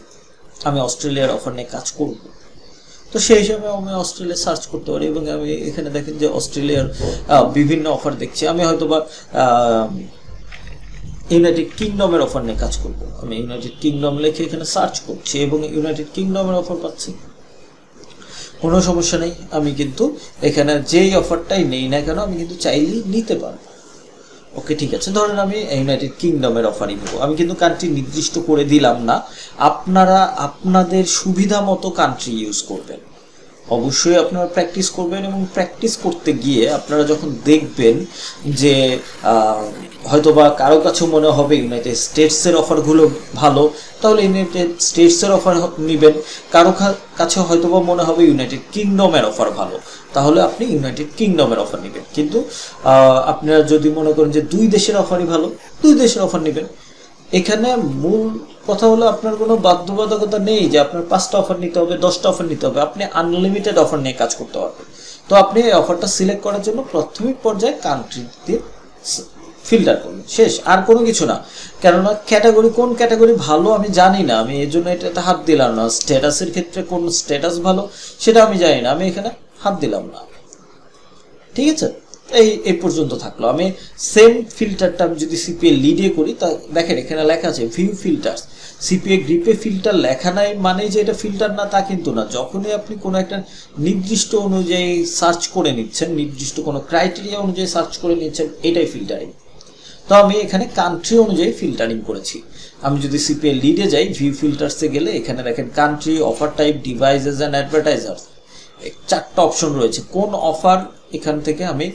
আমি অস্ট্রেলিয়ার অফার নিয়ে কাজ করব, তো সেই হিসাবে আমি অস্ট্রেলিয়া সার্চ করতে পারি এবং আমি এখানে দেখেন যে অস্ট্রেলিয়ার বিভিন্ন অফার দেখছি। আমি হয়তোবা ইউনাইটেড কিংডমের অফার নিয়ে কাজ করব, আমি ইউনাইটেড কিংডম লিখে এখানে সার্চ করছি এবং ইউনাইটেড কিংডমের অফার পাচ্ছি, কোনো সমস্যা নেই। আমি কিন্তু এখানে যেই অফারটাই নেই না কেন আমি কিন্তু চাইলেই নিতে পারবো। ওকে, ঠিক আছে, ধরেন আমি ইউনাইটেড কিংডমের অফারই নেব, আমি কিন্তু কান্ট্রি নির্দিষ্ট করে দিলাম না, আপনারা আপনাদের সুবিধা মতো কান্ট্রি ইউজ করবেন। অবশ্যই আপনারা প্র্যাকটিস করবেন এবং প্র্যাকটিস করতে গিয়ে আপনারা যখন দেখবেন যে হয়তোবা কারো কাছে মনে হবে ইউনাইটেড স্টেটসের অফারগুলো ভালো, তাহলে ইউনাইটেড স্টেটসের অফার নেবেন। কারো কাছে হয়তোবা মনে হবে ইউনাইটেড কিংডমের অফার ভালো, তাহলে আপনি ইউনাইটেড কিংডমের অফার নেবেন। কিন্তু আপনারা যদি মনে করেন যে 2 দেশের অফারই ভালো, 2 দেশের অফার নেবেন। এখানে মূল কথা হলো আপনার কোনো বাধ্যবাধকতা নেই যে আপনার 5টা অফার নিতে হবে, 10টা অফার নিতে হবে, আপনি আনলিমিটেড অফার নিয়ে কাজ করতে পারবেন। তো আপনি এই অফারটা সিলেক্ট করার জন্য প্রাথমিক পর্যায়ে কান্ট্রিতে ফিল্টার করবেন, শেষ, আর কোনো কিছু না। কেননা ক্যাটাগরি, কোন ক্যাটাগরি ভালো আমি জানি না, আমি এই জন্য এটাতে হাত দিলাম না। স্ট্যাটাসের ক্ষেত্রে কোন স্ট্যাটাস ভালো সেটা আমি জানি না, আমি এখানে হাত দিলাম না। ঠিক আছে, এই পর্যন্ত থাকলো। আমি সেম ফিল্টারটা আমি যদি সিপিএ লিডে করি, তা দেখেন এখানে লেখা আছে ভিউ ফিল্টার্স। সিপিএ গ্রিপে ফিল্টার লেখা নাই মানে যে এটা ফিল্টার না তা কিন্তু না। যখনই আপনি কোনো একটা নির্দিষ্ট অনুযায়ী সার্চ করে নিচ্ছেন, নির্দিষ্ট কোনো ক্রাইটেরিয়া অনুযায়ী সার্চ করে নিচ্ছেন, এটাই ফিল্টারিং। তো আমি এখানে কান্ট্রি অনুযায়ী ফিল্টারিং করেছি। আমি যদি সিপিএ লিডে যাই, ভিউ ফিল্টার্সে গেলে এখানে দেখেন country, offer type, devices and advertisers, 4টা অপশন রয়েছে। কোন অফার এখান থেকে আমি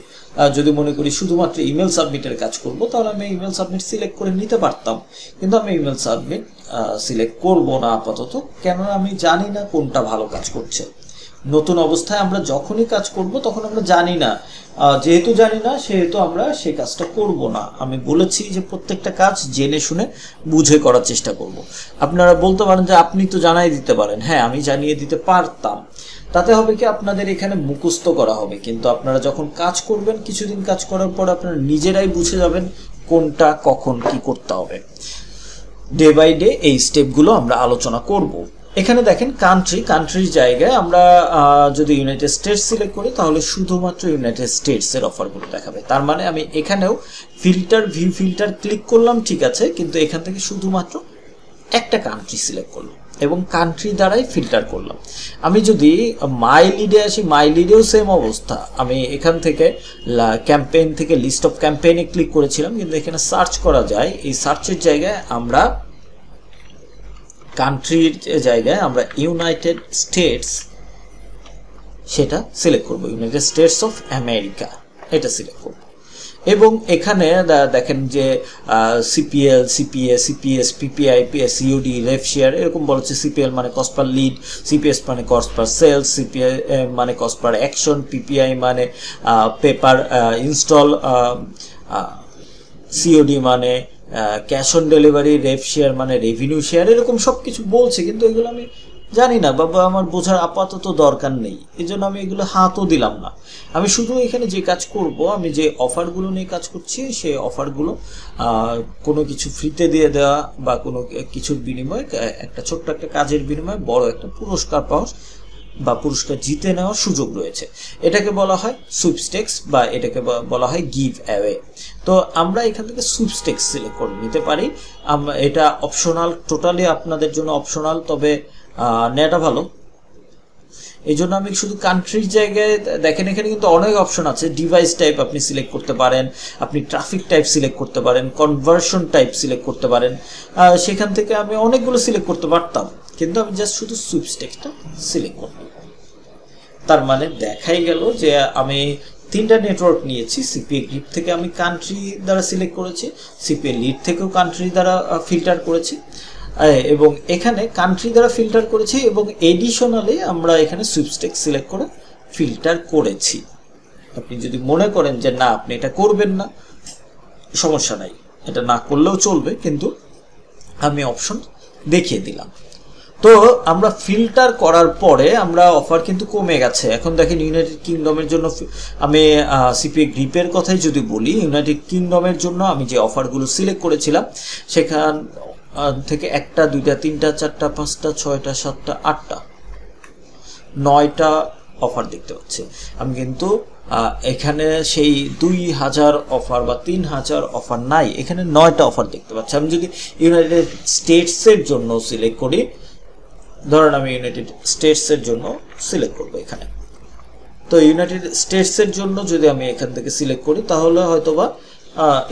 যদি মনে করি শুধুমাত্র ইমেল সাবমিটের কাজ করব, তাহলে আমি ইমেল সাবমিট সিলেক্ট করে নিতে পারতাম, কিন্তু আমি ইমেল সাবমিট সিলেক্ট করব না আপাতত, কেননা আমি জানি না কোনটা ভালো কাজ করছে। নতুন অবস্থায় আমরা যখনই কাজ করব তখন আমরা জানি না, যেহেতু জানি না সেহেতু আমরা সেই কাজটা করব না। আমি বলেছি যে প্রত্যেকটা কাজ জেনে শুনে বুঝে করার চেষ্টা করব। আপনারা বলতে পারেন যে আপনি তো জানাই দিতে পারেন, হ্যাঁ আমি জানিয়ে দিতে পারতাম, তাতে হবে কি আপনাদের এখানে মুখস্থ করা হবে, কিন্তু আপনারা যখন কাজ করবেন, কিছুদিন কাজ করার পর আপনারা নিজেরাই বুঝে যাবেন কোনটা কখন কি করতে হবে। ডে বাই ডে এই স্টেপগুলো আমরা আলোচনা করব। এখানে দেখেন কান্ট্রির জায়গায় আমরা যদি ইউনাইটেড স্টেটস সিলেক্ট করি তাহলে শুধুমাত্র ইউনাইটেড স্টেটসের অফারগুলো দেখাবে। তার মানে আমি এখানেও ভিউ ফিল্টার ক্লিক করলাম, ঠিক আছে, কিন্তু এখান থেকে শুধুমাত্র একটা কান্ট্রি সিলেক্ট করলাম এবং কান্ট্রি দ্বারাই ফিল্টার করলাম। আমি যদি মাই লিডে আসি, মাই লিডেও সেম অবস্থা। আমি এখান থেকে ক্যাম্পেইন থেকে লিস্ট অফ ক্যাম্পেইনে ক্লিক করেছিলাম, কিন্তু এখানে সার্চ করা যায়। এই সার্চের জায়গায় আমরা কান্ট্রির জায়গায় আমরা ইউনাইটেড স্টেটস সেটা সিলেক্ট করব, ইউনাইটেড স্টেটস অফ আমেরিকা এটা সিলেক্ট করব। এবং এখানে দেখেন যে CPL, CPA, CPS, PPI, COD, ref share এরকম বলেছে। সিপিএল মানে কস্ট পার লিড, সিপিএস মানে কস্ট পার সেলস, সিপিএ মানে কস্ট পার অ্যাকশন, পিপিআই মানে পেপার ইনস্টল, সিওডি মানে cash on delivery, ref share মানে রেভিনিউ শেয়ার, এরকম সব কিছু বলছে, কিন্তু এগুলো আমি জানি না বাবা, আমার বোঝার আপাতত দরকার নেই, এই জন্য আমি এগুলো হাতও দিলাম না। আমি শুধু এখানে যে কাজ করব, আমি যে অফারগুলো নিয়ে কাজ করছি সেই অফারগুলো কোনো কিছু ফ্রিতে দিয়ে দেওয়া বা কোনো কিছুর বিনিময়ে, একটা ছোট্ট একটা কাজের বিনিময়ে বড় একটা পুরস্কার পাওয়া বা পুরস্কার জিতে নেওয়ার সুযোগ রয়েছে। এটাকে বলা হয় সুইপস্টেক্স বা এটাকে বলা হয় গিভ অ্যাওয়ে। তো আমরা এখান থেকে সুইপস্টেক্স সিলেক্ট করে নিতে পারি। এটা অপশনাল, টোটালি আপনাদের জন্য অপশনাল, তবে নেওয়াটা ভালো। এই জন্য আমি শুধু কান্ট্রির জায়গায় দেখেন, এখানে কিন্তু অনেক অপশন আছে। ডিভাইস টাইপ আপনি সিলেক্ট করতে পারেন, আপনি ট্রাফিক টাইপ সিলেক্ট করতে পারেন, কনভার্সন টাইপ সিলেক্ট করতে পারেন। সেখান থেকে আমি অনেকগুলো সিলেক্ট করতে পারতাম, কিন্তু আমি জাস্ট শুধু সুইপস্টেক্সটা সিলেক্ট করলাম। তার মানে দেখাই গেল যে আমি 3টা নেটওয়ার্ক নিয়েছি। সিপিএ গ্রিপ থেকে আমি কান্ট্রি দ্বারা সিলেক্ট করেছি, সিপিএ লিড থেকেও কান্ট্রি দ্বারা ফিল্টার করেছি, এবং এখানে কান্ট্রি দ্বারা ফিল্টার করেছি, এবং এডিশনালি আমরা এখানে সুইপস্টেক্স সিলেক্ট করে ফিল্টার করেছি। আপনি যদি মনে করেন যে না আপনি এটা করবেন না, সমস্যা নাই, এটা না করলেও চলবে, কিন্তু আমি অপশন দেখিয়ে দিলাম। তো আমরা ফিল্টার করার পরে আমরা অফার কিন্তু কমে গেছে। এখন দেখেন ইউনাইটেড কিংডমের জন্য আমি সিপিএ গ্রিপের কথাই যদি বলি, ইউনাইটেড কিংডমের জন্য আমি যে অফারগুলো সিলেক্ট করেছিলাম সেখান থেকে 1টা 2টা 3টা 4টা 5টা 6টা 7টা 8টা 9টা অফার দেখতে পাচ্ছি। আমি কিন্তু এখানে সেই 2000 অফার বা 3000 অফার নাই, এখানে 9টা অফার দেখতে পাচ্ছি। আমি যদি ইউনাইটেড স্টেটসের জন্য সিলেক্ট করি, ধরেন আমি ইউনাইটেড স্টেটসের জন্য সিলেক্ট করব এখানে, তো ইউনাইটেড স্টেটসের জন্য যদি আমি এখান থেকে সিলেক্ট করি তাহলে হয়তোবা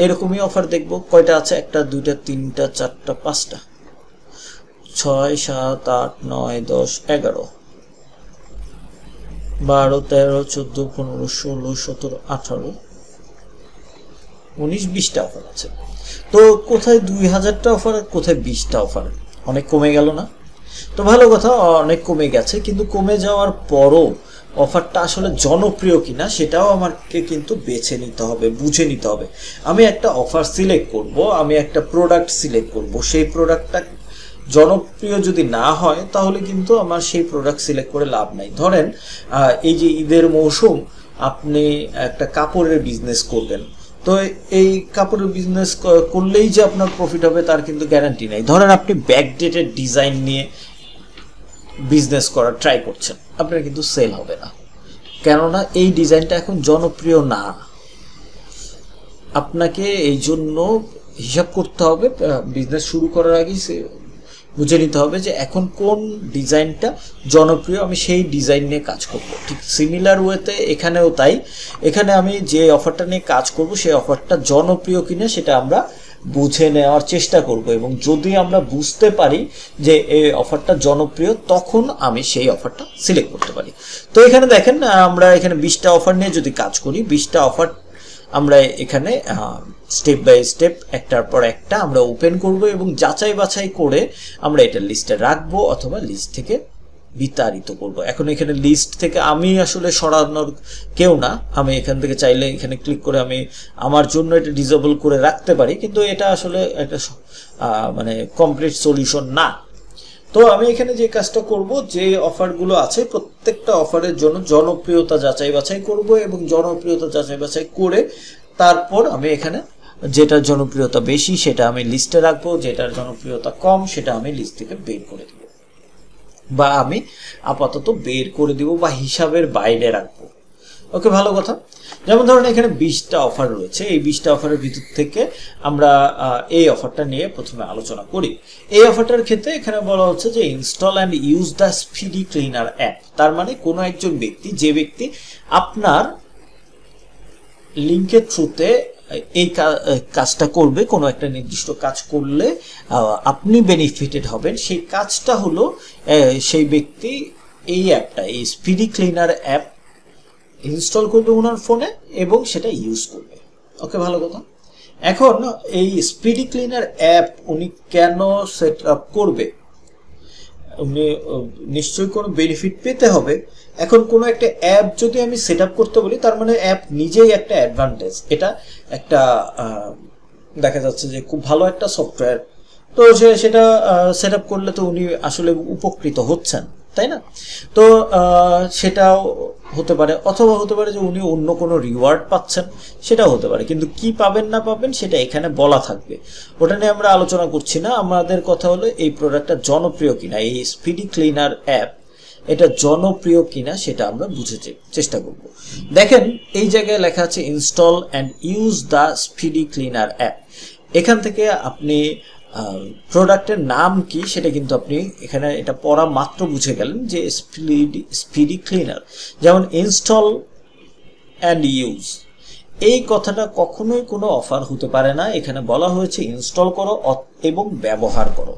এরকমই অফার দেখব। কয়টা আছে? 1টা 2টা 3টা 4টা 5টা 6 7 8 9 10 11 12 13 14 15 16 17 18 19 20টা অফার আছে। তো কোথায় 2000টা অফার আর কোথায় 20টা অফার? অনেক কমে গেল না? তো ভালো কথা, অনেক কমে গেছে, কিন্তু কমে যাওয়ার পরও অফারটা আসলে জনপ্রিয় কিনা সেটাও আমাকে কিন্তু বেছে নিতে হবে, বুঝে নিতে হবে। আমি একটা অফার সিলেক্ট করব, আমি একটা প্রোডাক্ট সিলেক্ট করব, সেই প্রোডাক্টটা জনপ্রিয় যদি না হয় তাহলে কিন্তু আমার সেই প্রোডাক্ট সিলেক্ট করে লাভ নাই। ধরেন এই যে ঈদের মৌসুম, আপনি একটা কাপড়ের বিজনেস করবেন, তো এই কাপড়ের বিজনেস করলেই যে আপনার প্রফিট হবে তার কিন্তু গ্যারান্টি নাই। ধরেন আপনি ব্যাকডেটেড ডিজাইন নিয়ে বিজনেস করার ট্রাই করছেন, আপনার কিন্তু সেল হবে না, কেননা এই ডিজাইনটা এখন জনপ্রিয় না। আপনাকে এই জন্য হিসাব করতে হবে, বিজনেস শুরু করার আগেই বুঝে নিতে হবে যে এখন কোন ডিজাইনটা জনপ্রিয়, আমি সেই ডিজাইন নিয়ে কাজ করব। ঠিক সিমিলার ওয়েতে এখানেও তাই, এখানে আমি যে অফারটা নিয়ে কাজ করব সেই অফারটা জনপ্রিয় কিনা সেটা আমরা বুঝে নেওয়ার চেষ্টা করব, এবং যদি আমরা বুঝতে পারি যে এই অফারটা জনপ্রিয় তখন আমি সেই অফারটা সিলেক্ট করতে পারি। তো এখানে দেখেন আমরা এখানে 20টা অফার নিয়ে যদি কাজ করি, 20টা অফার আমরা এখানে স্টেপ বাই স্টেপ একটার পর একটা আমরা ওপেন করব এবং যাচাই বাছাই করে আমরা এটা লিস্টে রাখবো অথবা লিস্ট থেকে বিতাড়িত করব। এখন এখানে লিস্ট থেকে আমি আসলে সরানোর কেউ না, আমি এখান থেকে চাইলে এখানে ক্লিক করে আমি আমার জন্য এটা ডিসেবল করে রাখতে পারি, কিন্তু এটা আসলে একটা মানে কমপ্লিট সলিউশন না। তো আমি এখানে যে কাজটা করব, যে অফারগুলো আছে প্রত্যেকটা অফারের জন্য জনপ্রিয়তা যাচাই বাছাই করব, এবং জনপ্রিয়তা যাচাই বাছাই করে তারপর আমি এখানে যেটার জনপ্রিয়তা বেশি সেটা আমি লিস্টে রাখবো, যেটার জনপ্রিয়তা কম সেটা আমি লিস্ট থেকে বের করে দিব, বা আমি আপাতত বের করে দিব বা হিসাবের বাইরে রাখবো। ওকে, ভালো কথা। যেমন ধরুন এখানে 20টা অফার রয়েছে, এই 20টা অফারের ভিতর থেকে আমরা এই অফারটা নিয়ে প্রথমে আলোচনা করি। এই অফারটার ক্ষেত্রে এখানে বলা হচ্ছে যে install and use the speedy cleaner app. তার মানে কোনো একজন ব্যক্তি, যে ব্যক্তি আপনার লিঙ্কের থ্রুতে এই কাজটা করবে, কোনো একটা নির্দিষ্ট কাজ করলে আপনি বেনিফিটেড হবেন, সেই কাজটা হলো সেই ব্যক্তি এই অ্যাপটা, এই স্পিডি ক্লিনার অ্যাপ ইনস্টল করবে ওনার ফোনে এবং সেটা ইউজ করবে। ওকে, ভালো কথা। এখন এই স্পিডি ক্লিনার অ্যাপ উনি কেন সেট আপ করবে? উনি নিশ্চয়ই কোনো বেনিফিট পেতে হবে। এখন কোনো একটা অ্যাপ যদি আমি সেট আপ করতে বলি, তার মানে অ্যাপ নিজেই একটা অ্যাডভান্টেজ, এটা একটা দেখা যাচ্ছে যে খুব ভালো একটা সফটওয়্যার। তো সেটা সেট আপ করলে তো উনি আসলে উপকৃত হচ্ছেন, তাই না? তো সেটাও হতে পারে, অথবা হতে পারে যে উনি অন্য কোনো রিওয়ার্ড পাচ্ছেন, সেটাও হতে পারে। কিন্তু কি পাবেন না পাবেন সেটা এখানে বলা থাকবে, ওটা নিয়ে আমরা আলোচনা করছি না। আমাদের কথা হলো এই প্রোডাক্টটা জনপ্রিয় কিনা, এই স্পিডি ক্লিনার অ্যাপ এটা জনপ্রিয় কিনা সেটা আমরা বুঝে চেষ্টা করব। দেখেন এই জায়গায় লেখা আছে install and use the speedy cleaner app. এখান থেকে আপনি প্রোডাক্টের নাম কি সেটা কিন্তু আপনি এখানে এটা পড়া মাত্র বুঝে গেলেন যে স্পিডি ক্লিনার। যেমন ইনস্টল অ্যান্ড ইউজ, এই কথাটা কখনোই কোনো অফার হতে পারে না। এখানে বলা হয়েছে ইনস্টল করো এবং ব্যবহার করো।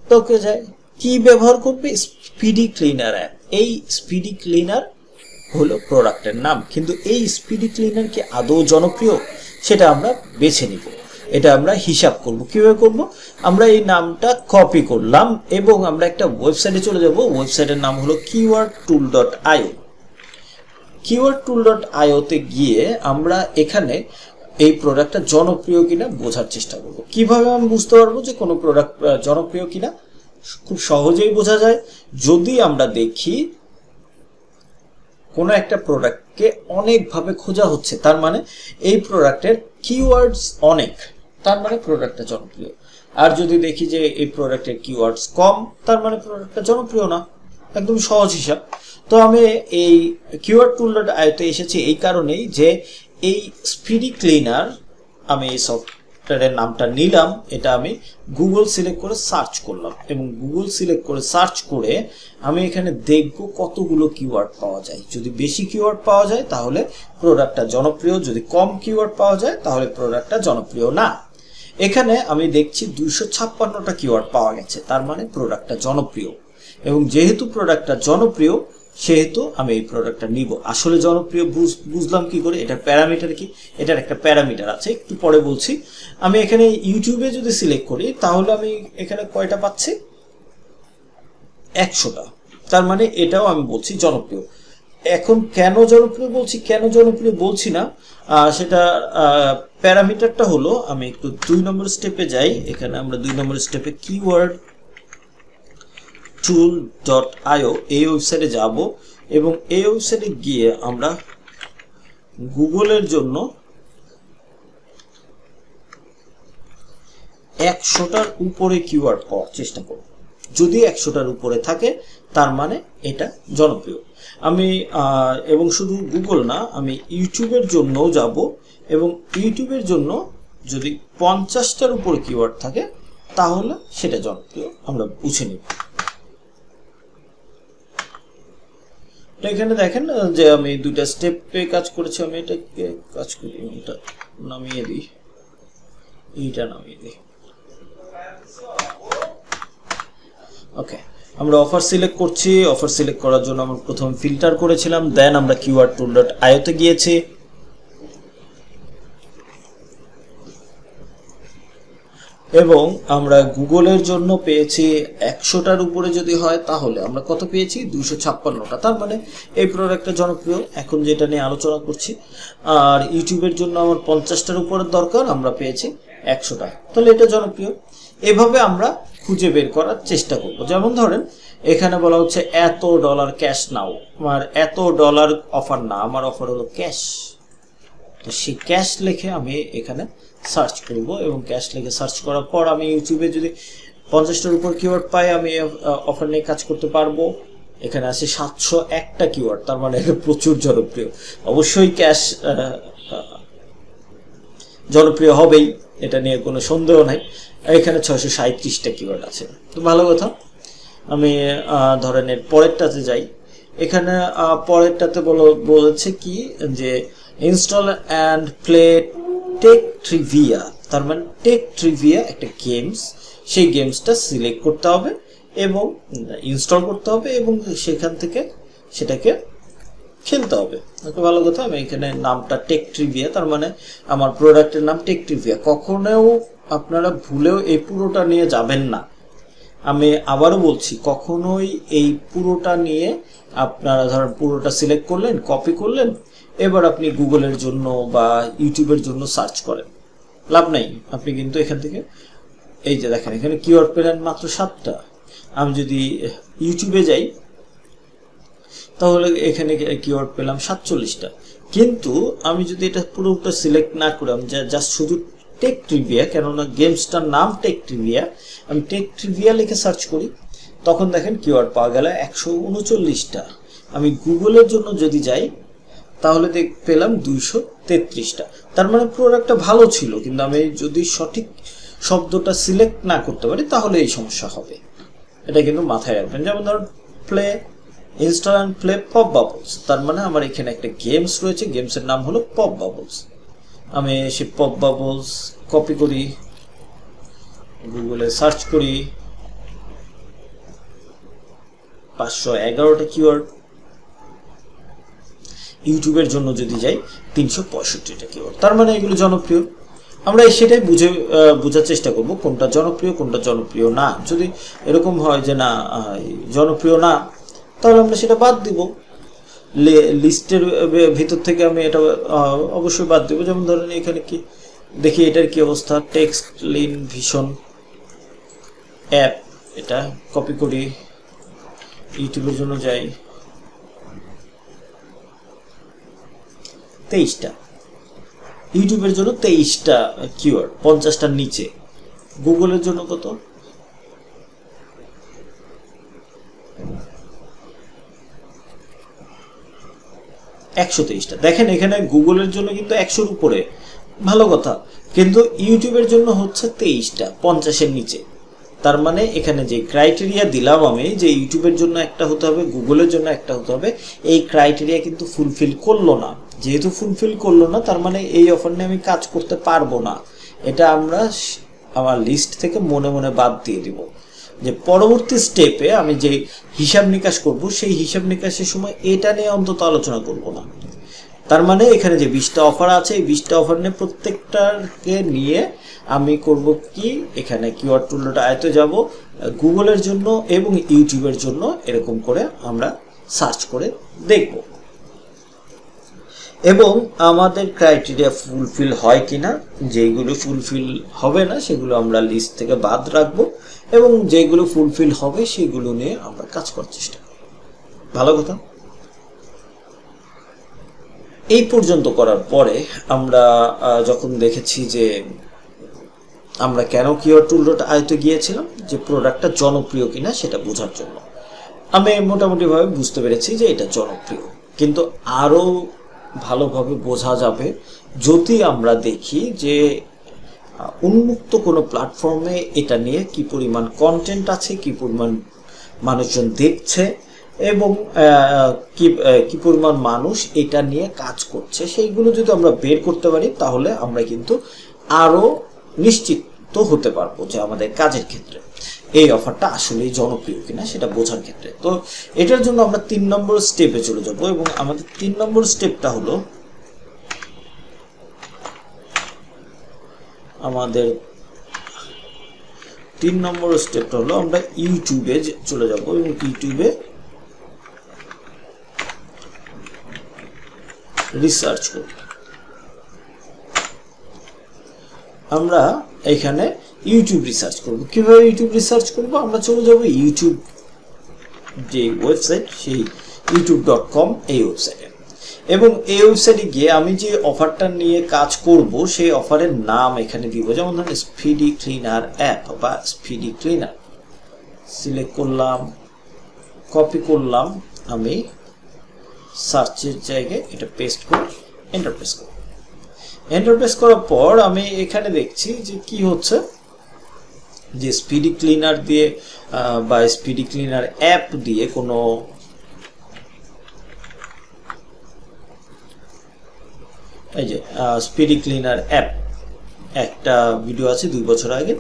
তো কে যায় কি ব্যবহার করবে? Speedy cleaner app. এই স্পিডি ক্লিনার হলো প্রোডাক্টের নাম, কিন্তু এই স্পিডি ক্লিনার কি আদৌ জনপ্রিয় সেটা আমরা বেছে নিব। এটা আমরা হিসাব করব। কিভাবে করব? আমরা এই নামটা কপি করলাম এবং আমরা একটা ওয়েবসাইটে চলে যাব। ওয়েবসাইটের নাম হলো keywordtool.io। keywordtool.io তে গিয়ে আমরা এখানে এই প্রোডাক্টটা জনপ্রিয় কিনা বোঝার চেষ্টা করব। কিভাবে আমি বুঝতে পারবো যে কোনো প্রোডাক্ট জনপ্রিয় কিনা? খুব সহজেই বোঝা যায় যদি আমরা দেখি কোনো একটা প্রোডাক্টকে অনেকভাবে খোঁজা হচ্ছে, তার মানে এই প্রোডাক্টের কিওয়ার্ডস অনেক, তার মানে প্রোডাক্টটা জনপ্রিয়। আর যদি দেখি যে এই প্রোডাক্টের কিওয়ার্ডস কম, তার মানে প্রোডাক্টটা জনপ্রিয় না। একদম সহজ হিসাব। তো আমি এই keywordtool.io তে এসেছি এই কারণেই যে এই স্পিডি ক্লিনার, আমি এই সফটওয়্যারের নামটা নিলাম, এটা আমি গুগল সিলেক্ট করে সার্চ করলাম এবং গুগল সিলেক্ট করে সার্চ করে আমি এখানে দেখব কতগুলো কিওয়ার্ড পাওয়া যায়। যদি বেশি কিওয়ার্ড পাওয়া যায় তাহলে প্রোডাক্টটা জনপ্রিয়, যদি কম কিওয়ার্ড পাওয়া যায় তাহলে প্রোডাক্টটা জনপ্রিয় না। এখানে আমি দেখছি 256টা কিওয়ার্ড পাওয়া গেছে, তার মানে প্রোডাক্টটা জনপ্রিয়। এবং যেহেতু প্রোডাক্টটা জনপ্রিয় সেহেতু আমি এই প্রোডাক্টটা নিব। আসলে জনপ্রিয় বুঝলাম কি করে? এটার প্যারামিটার কি? এটার একটা প্যারামিটার আছে, একটু পরে বলছি। আমি এখানে ইউটিউবে যদি সিলেক্ট করি তাহলে আমি এখানে কয়টা পাচ্ছি? 100টা। তার মানে এটাও আমি বলছি জনপ্রিয়। এখন কেন জনপ্রিয় বলছি, কেন জনপ্রিয় বলছি না সেটা প্যারামিটারটা হলো, আমি একটু 2 নম্বর স্টেপে যাই। এখানে আমরা 2 নম্বর স্টেপে keywordtool.io এই ওয়েবসাইটে যাব এবং এই ওয়েবসাইটে গিয়ে আমরা গুগলের জন্য 100টার উপরে কিওয়ার্ড পাওয়ার চেষ্টা করব। যদি 100টার উপরে থাকে তার মানে এটা জনপ্রিয়। আমি এবং শুধু গুগল না, আমি ইউটিউবের জন্যও যাব এবং ইউটিউবের জন্য যদি 50টার উপরে কিওয়ার্ড থাকে তাহলে সেটা জনপ্রিয়, আমরা বুঝে নিব। এখানে দেখেন যে আমি 2টা স্টেপে কাজ করেছি। আমি এটাকে কাজ করি, এটা নামিয়ে দিই, এইটা নামিয়ে দিই। ওকে, আমরা অফার সিলেক্ট করছি। অফার সিলেক্ট করার জন্য আমরা প্রথমে ফিল্টার করেছিলাম, দেন আমরা keywordtool.io তে গিয়েছি। এবং আমরা গুগলের জন্য পেয়েছি 100টার উপরে যদি হয় তাহলে আমরা কত পেয়েছি? 256টা। তার মানে এই প্রোডাক্টটা জনপ্রিয় এখন যেটা নিয়ে আলোচনা করছি। আর ইউটিউবের জন্য আমার 50টার উপরে দরকার, আমরা পেয়েছি 100টা, তাহলে এটা জনপ্রিয়। এভাবে আমরা খুঁজে বের করার চেষ্টা করব। যেমন ধরেন এখানে বলা হচ্ছে $এত ক্যাশ নাও, আমার $এত অফার না, আমার অফার হলো ক্যাশ। তো সেই ক্যাশ লিখে আমি এখানে সার্চ করব এবং ক্যাশ লিখে সার্চ করার পর আমি ইউটিউবে যদি 50টার উপর কিওয়ার্ড পাই আমি অফার নিয়ে কাজ করতে পারবো। এখানে আছে 701টা কিওয়ার্ড, তার মানে এটা প্রচুর জনপ্রিয়। অবশ্যই ক্যাশ জনপ্রিয় হবেই, এটা নিয়ে কোনো সন্দেহ নাই। এখানে 637টা কিওয়ার্ড আছে, তো ভালো কথা। আমি ধরেন এর পরেরটাতে যাই। এখানে পরেরটাতে বলেছে কি যে install and play tech trivia, তার মানে টেক ট্রিভিয়া একটা গেমস, সেই গেমসটা সিলেক্ট করতে হবে এবং ইনস্টল করতে হবে এবং সেখান থেকে সেটাকে খেলতে হবে। ওকে, ভালো কথা। আমি এখানে নামটা টেক ট্রিভিয়া, তার মানে আমার প্রোডাক্টের নাম টেক ট্রিভিয়া। কখনোও আপনারা ভুলেও এই পুরোটা নিয়ে যাবেন না। আমি আবারও বলছি, কখনোই এই পুরোটা নিয়ে আপনারা ধরেন পুরোটা সিলেক্ট করলেন, কপি করলেন, এবার আপনি গুগলের জন্য বা ইউটিউবের জন্য সার্চ করেন, লাভ নাই। আপনি কিন্তু এখান থেকে এই যে দেখেন এখানে কিওয়ার্ড পেলেন মাত্র 7টা। আমি যদি ইউটিউবে যাই তাহলে এখানে কিওয়ার্ড পেলাম 47টা। কিন্তু আমি যদি এটা পুরোটা সিলেক্ট না করে আমি জাস্ট শুধু টেক ট্রিভিয়া, কেননা গেমসটার নাম টেক ট্রিভিয়া, আমি টেক ট্রিভিয়া লিখে সার্চ করি, তখন দেখেন কিওয়ার্ড পাওয়া গেল 139টা। আমি গুগলের জন্য যদি যাই তাহলে পেলাম 233টা। তার মানে প্রোডাক্টটা ভালো ছিল, কিন্তু আমি যদি সঠিক শব্দটা সিলেক্ট না করতে পারি তাহলে এই সমস্যা হবে। এটা কিন্তু মাথায় রাখবেন। যেমন ধরুন play, install and play pop bubbles, তার মানে আমার এখানে একটা গেমস রয়েছে, গেমসের নাম হলো পপ বাবলস। আমি সে পপ বাবলস কপি করি, গুগলে সার্চ করি, 511টা কিওয়ার্ড। ইউটিউবের জন্য যদি যাই 365টা কিওয়ার্ড। তার মানে এগুলো জনপ্রিয়। আমরা সেটাই বোঝার চেষ্টা করব কোনটা জনপ্রিয় কোনটা জনপ্রিয় না। যদি এরকম হয় যে না জনপ্রিয় না, তাহলে আমরা সেটা বাদ দিব। লিস্টের ভিতর থেকে আমি এটা অবশ্যই বাদ দেবো। যেমন ধরেন এখানে কি দেখি এটার কি অবস্থা, টেক্সট লিন ভিশন অ্যাপ, এটা কপি করি, ইউটিউবের জন্য যাই, 23টা। ইউটিউবের জন্য 23টা কিওয়ার্ড, 50টার নিচে। গুগলের জন্য কত? 123টা। দেখেন এখানে গুগলের জন্য কিন্তু 100-র উপরে, ভালো কথা, কিন্তু ইউটিউবের জন্য হচ্ছে 23টা, 50-এর নিচে। তার মানে এখানে যে ক্রাইটেরিয়া দিলাম আমি যে ইউটিউবের জন্য একটা হতে হবে, গুগলের জন্য একটা হতে হবে, এই ক্রাইটেরিয়া কিন্তু ফুলফিল করলো না। যেহেতু ফুলফিল করলো না, তার মানে এই অফার নিয়ে আমি কাজ করতে পারবো না। এটা আমরা আমার লিস্ট থেকে মনে মনে বাদ দিয়ে দিব। যে পরবর্তী স্টেপে আমি যে হিসাব নিকাশ করব, সেই হিসাব নিকাশের সময় এটা নিয়ে অন্তত আলোচনা করব না। তার মানে এখানে যে 20টা অফার আছে, এই 20টা অফার নিয়ে প্রত্যেকটাকে নিয়ে আমি করব কি, এখানে কিওয়ার্ড টুলটা আয়তে যাব, গুগলের জন্য এবং ইউটিউবের জন্য এরকম করে আমরা সার্চ করে দেখব এবং আমাদের ক্রাইটেরিয়া ফুলফিল হয় কিনা। যেগুলো ফুলফিল হবে না সেগুলো আমরা লিস্ট থেকে বাদ রাখবো এবং যেগুলো ফুলফিল হবে সেগুলো নিয়ে আমরা কাজ করার চেষ্টা করব। ভালো কথা। এই পর্যন্ত করার পরে আমরা যখন দেখেছি যে আমরা কেন কিওয়ার্ড টুলটা আয়তে গিয়েছিলাম, যে প্রোডাক্টটা জনপ্রিয় কিনা সেটা বোঝার জন্য, আমি মোটামুটিভাবে বুঝতে পেরেছি যে এটা জনপ্রিয়। কিন্তু আরও ভালোভাবে বোঝা যাবে যদি আমরা দেখি যে উন্মুক্ত কোনো প্ল্যাটফর্মে এটা নিয়ে কি পরিমাণ কন্টেন্ট আছে, কি পরিমাণ মানুষজন দেখছে এবং কি পরিমাণ মানুষ এটা নিয়ে কাজ করছে, সেইগুলো যদি আমরা বের করতে পারি তাহলে আমরা কিন্তু আরও নিশ্চিত হতে পারবো যে আমাদের কাজের ক্ষেত্রে এই অফারটা আসলেই জনপ্রিয় কিনা সেটা বোঝার ক্ষেত্রে। তো এটার জন্য আমরা 3 নম্বর স্টেপে চলে যাব এবং আমাদের 3 নম্বর স্টেপটা হলো আমরা ইউটিউবে চলে যাব এবং ইউটিউবে রিসার্চ করব। আমরা এখানে ইউটিউব রিসার্চ করব। কিভাবে ইউটিউব রিসার্চ করব? আমরা চলে যাব ইউটিউব যে ওয়েবসাইট, সেই youtube.com এই ওয়েবসাইটে, এবং এই ওয়েবসাইটে গিয়ে আমি যে অফারটা নিয়ে কাজ করব সেই অফারের নাম এখানে দিব। যেমন ধরুন স্পিডি ক্লিনার অ্যাপ বা স্পিডি ক্লিনার সিলেক্ট করলাম, কপি করলাম, আমি সার্চের জায়গায় এটা পেস্ট করে এন্টার প্রেস করব। এন্টার প্রেস করার পর আমি এখানে দেখছি যে কি হচ্ছে, যে স্পিডি ক্লিনার দিয়ে বা স্পিডি ক্লিনার অ্যাপ দিয়ে কোনো এই যে স্পিডি ক্লিনার অ্যাপ একটা ভিডিও আছে 2 বছর আগে,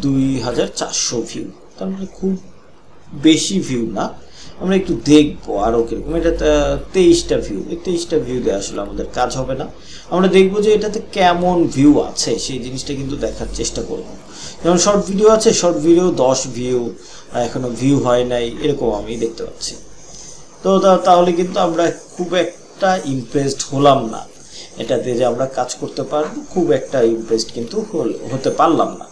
2400 ভিউ। তার মানে খুব বেশি ভিউ না। আমরা একটু দেখবো আরও কিরকম। এটা 23টা ভিউ, এই 23টা ভিউ দিয়ে আসলে আমাদের কাজ হবে না। আমরা দেখবো যে এটাতে কেমন ভিউ আছে সেই জিনিসটা কিন্তু দেখার চেষ্টা করব। যেমন শর্ট ভিডিও আছে, শর্ট ভিডিও 10 ভিউ, এখনো ভিউ হয় নাই, এরকম আমি দেখতে পাচ্ছি। তো তাহলে কিন্তু আমরা খুব একটা ইমপ্রেসড হলাম না এটাতে যে আমরা কাজ করতে পারবো, খুব একটা ইমপ্রেসড কিন্তু হতে পারলাম না।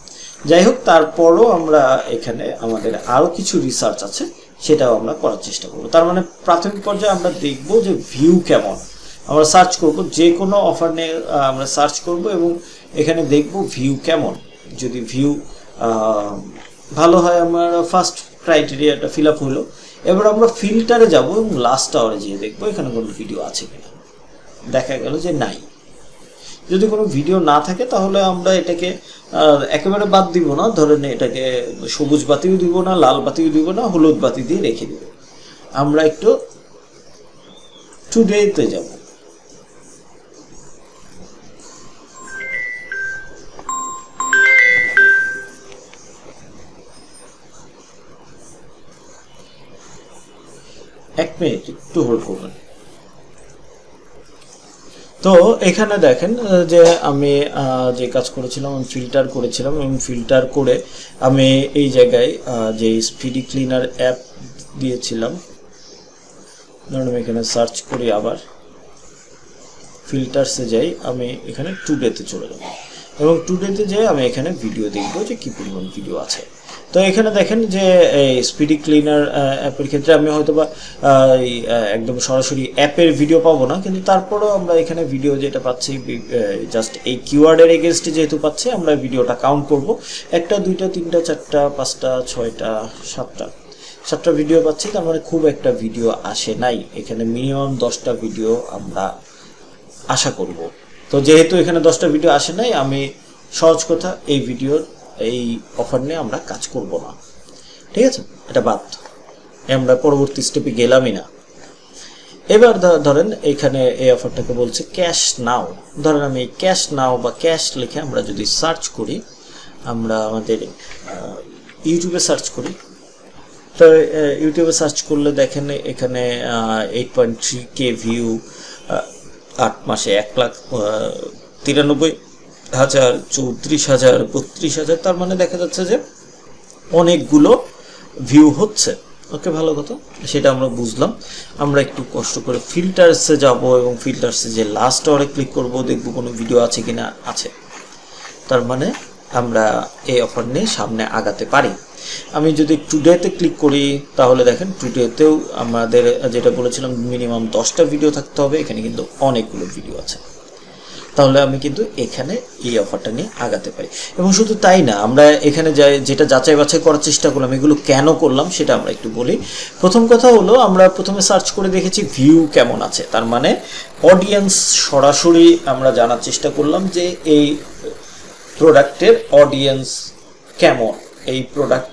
যাই হোক, তারপরও আমরা এখানে আমাদের আরও কিছু রিসার্চ আছে, সেটাও আমরা করার চেষ্টা করব। তার মানে প্রাথমিক পর্যায়ে আমরা দেখব যে ভিউ কেমন, আমরা সার্চ করব, যে কোনো অফার নিয়ে আমরা সার্চ করব এবং এখানে দেখব ভিউ কেমন। যদি ভিউ ভালো হয়, আমার ফার্স্ট ক্রাইটেরিয়াটা ফিল আপ হলো। এবার আমরা ফিল্টারে যাব এবং লাস্ট আওয়ারে যেয়ে দেখবো এখানে কোনো ভিডিও আছে কিনা। দেখা গেল যে নাই। যদি কোনো ভিডিও না থাকে তাহলে আমরা এটাকে একেবারে বাদ দিব না, ধরেন এটাকে সবুজ বাতিও দিব না, লাল বাতিও দিব না, হলুদ বাতি দিয়ে রেখে দিব। আমরা একটু টুডেতে যাব। এক মিনিট একটু হোল্ড করবেন। তো এখানে দেখেন যে আমি যে কাজ করেছিলাম, আমি ফিল্টার করেছিলাম এবং ফিল্টার করে আমি এই জায়গায় যে স্পিডি ক্লিনার অ্যাপ দিয়েছিলাম, ধরুন আমি এখানে সার্চ করি, আবার ফিল্টারসে যাই, আমি এখানে টুডেতে চলে যাব এবং টুডেতে যাই আমি এখানে ভিডিও দেখবো যে কী পরিমাণ ভিডিও আছে। তো এখানে দেখেন যে স্পিডি ক্লিনার অ্যাপের ক্ষেত্রে আমি হয়তো বা একদম সরাসরি অ্যাপের ভিডিও পাবো না, কিন্তু তারপরেও আমরা এখানে ভিডিও যেটা পাচ্ছি জাস্ট এই কিওয়ার্ডের এগেনস্টে যেহেতু পাচ্ছি, আমরা ভিডিওটা কাউন্ট করব। 1টা 2টা 3টা 4টা 5টা 6টা 7টা ভিডিও পাচ্ছি। তার মানে খুব একটা ভিডিও আসে নাই, এখানে মিনিমাম 10টা ভিডিও আমরা আশা করব। তো যেহেতু এখানে 10টা ভিডিও আসে নাই, আমি সহজ কথা এই ভিডিওর এই অফার নিয়ে আমরা কাজ করব না, ঠিক আছে, এটা বাদ, আমরা পরবর্তী স্টেপে গেলামই না। এবার ধরেন এখানে এই অফারটাকে বলছে ক্যাশ নাও। ধরেন আমি ক্যাশ নাও বা ক্যাশ লিখে আমরা যদি সার্চ করি, আমরা আমাদের ইউটিউবে সার্চ করি, তো ইউটিউবে সার্চ করলে দেখেন এখানে 8.3K ভিউ, 8 মাসে 1,93,000, 34,000, 32,000। তার মানে দেখা যাচ্ছে যে অনেকগুলো ভিউ হচ্ছে। ওকে, ভালো কথা, সেটা আমরা বুঝলাম। আমরা একটু কষ্ট করে ফিল্টার্সে যাব এবং ফিল্টার্সে যে লাস্ট আওয়ারে ক্লিক করব, দেখব কোনো ভিডিও আছে কিনা। আছে, তার মানে আমরা এই অফার নিয়ে সামনে আগাতে পারি। আমি যদি টুডেতে ক্লিক করি তাহলে দেখেন টুডেতেও আমাদের যেটা বলেছিলাম মিনিমাম 10টা ভিডিও থাকতে হবে, এখানে কিন্তু অনেকগুলো ভিডিও আছে। তাহলে আমি কিন্তু এখানে এই অফারটা নিয়ে আগাতে পারি। এবং শুধু তাই না, আমরা এখানে যেটা যাচাই বাছাই করার চেষ্টা করলাম, এগুলো কেন করলাম সেটা আমরা একটু বলি। প্রথম কথা হলো, আমরা প্রথমে সার্চ করে দেখেছি ভিউ কেমন আছে, তার মানে অডিয়েন্স সরাসরি আমরা জানার চেষ্টা করলাম যে এই প্রোডাক্টের অডিয়েন্স কেমন, এই প্রোডাক্ট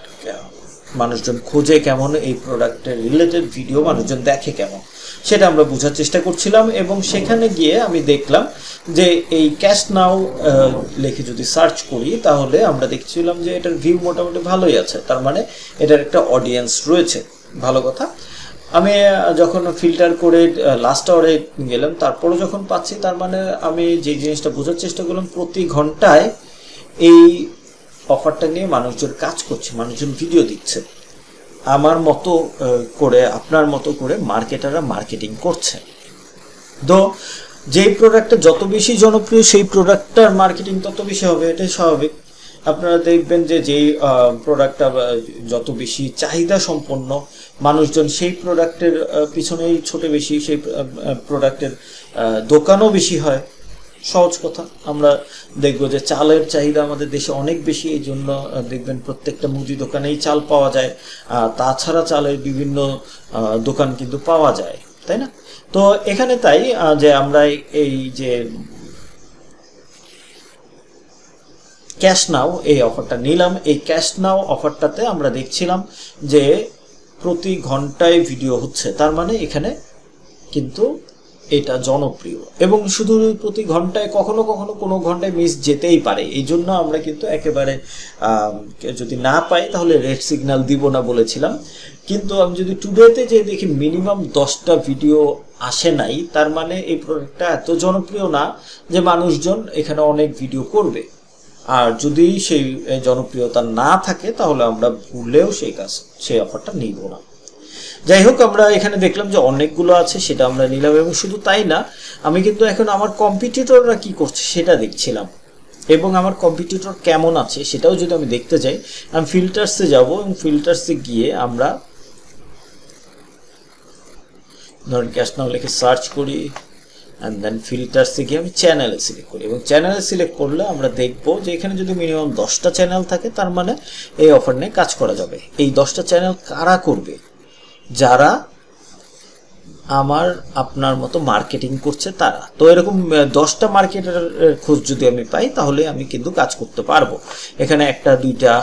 মানুষজন খোঁজে কেমন, এই প্রোডাক্টের রিলেটেড ভিডিও মানুষজন দেখে কেমন, সেটা আমরা বোঝার চেষ্টা করছিলাম। এবং সেখানে গিয়ে আমি দেখলাম যে এই ক্যাশ নাও লিখে যদি সার্চ করি তাহলে আমরা দেখছিলাম যে এটার ভিউ মোটামুটি ভালোই আছে, তার মানে এটার একটা অডিয়েন্স রয়েছে। ভালো কথা। আমি যখন ফিল্টার করে লাস্ট আওয়ারে গেলাম, তারপরে যখন পাচ্ছি, তার মানে আমি যে জিনিসটা বোঝার চেষ্টা করলাম, প্রতি ঘন্টায় এই অফারটা নিয়ে মানুষজন কাজ করছে, মানুষজন ভিডিও দিচ্ছে, আমার মতো করে, আপনার মতো করে মার্কেটাররা মার্কেটিং করছে। তো যেই প্রোডাক্টটা যত বেশি জনপ্রিয়, সেই প্রোডাক্টটার মার্কেটিং তত বেশি হবে, এটাই স্বাভাবিক। আপনারা দেখবেন যে যেই প্রোডাক্টটা যত বেশি চাহিদা সম্পন্ন, মানুষজন সেই প্রোডাক্টের পিছনেই ছোটে বেশি, সেই প্রোডাক্টের দোকানও বেশি হয়। সহজ কথা, আমরা দেখব যে চালের চাহিদা আমাদের দেশে অনেক বেশি, এই জন্য দেখবেন প্রত্যেকটা মুদি দোকানেই চাল পাওয়া যায়, তাছাড়া চালের বিভিন্ন দোকান কিন্তু পাওয়া যায়, তাই না? তো এখানে তাই যে আমরা এই যে ক্যাশ নাও এই অফারটা নিলাম, এই ক্যাশ নাও অফারটাতে আমরা দেখছিলাম যে প্রতি ঘন্টায় ভিডিও হচ্ছে, তার মানে এখানে কিন্তু এটা জনপ্রিয়। এবং শুধু প্রতি ঘন্টায়, কখনো কখনো কোনো ঘন্টায় মিস যেতেই পারে, এই জন্য আমরা কিন্তু একেবারে যদি না পাই তাহলে রেড সিগন্যাল দিব না বলেছিলাম। কিন্তু আমি যদি টুডেতে যে দেখি মিনিমাম 10টা ভিডিও আসে নাই, তার মানে এই প্রোডাক্টটা এত জনপ্রিয় না যে মানুষজন এখানে অনেক ভিডিও করবে। আর যদি সেই জনপ্রিয়তা না থাকে তাহলে আমরা ভুলেও সেই অফারটা নিব না। যাই হোক, আমরা এখানে দেখলাম যে অনেকগুলো আছে, সেটা আমরা নিলাম। এবং শুধু তাই না, আমি কিন্তু এখন আমার কম্পিটিটররা কি করছে সেটা দেখছিলাম। এবং আমার কম্পিটিটর কেমন আছে সেটাও যদি আমি দেখতে চাই, আমি ফিল্টার্সে যাব এবং ফিল্টার্সে গিয়ে আমরা ধরুন ক্যাশ নাও লিখে সার্চ করি অ্যান্ড দেন ফিল্টার্সে গিয়ে আমি চ্যানেলে সিলেক্ট করি এবং চ্যানেলে সিলেক্ট করলে আমরা দেখব যে এখানে যদি মিনিমাম 10টা চ্যানেল থাকে তার মানে এই অফার নিয়ে কাজ করা যাবে। এই 10টা চ্যানেল কারা করবে? যারা আমার আপনার মতো মার্কেটিং করছে তারা। তো এরকম 10টা মার্কেটের খোঁজ যদি আমি পাই তাহলে আমি কিন্তু কাজ করতে পারবো। এখানে 1টা 2টা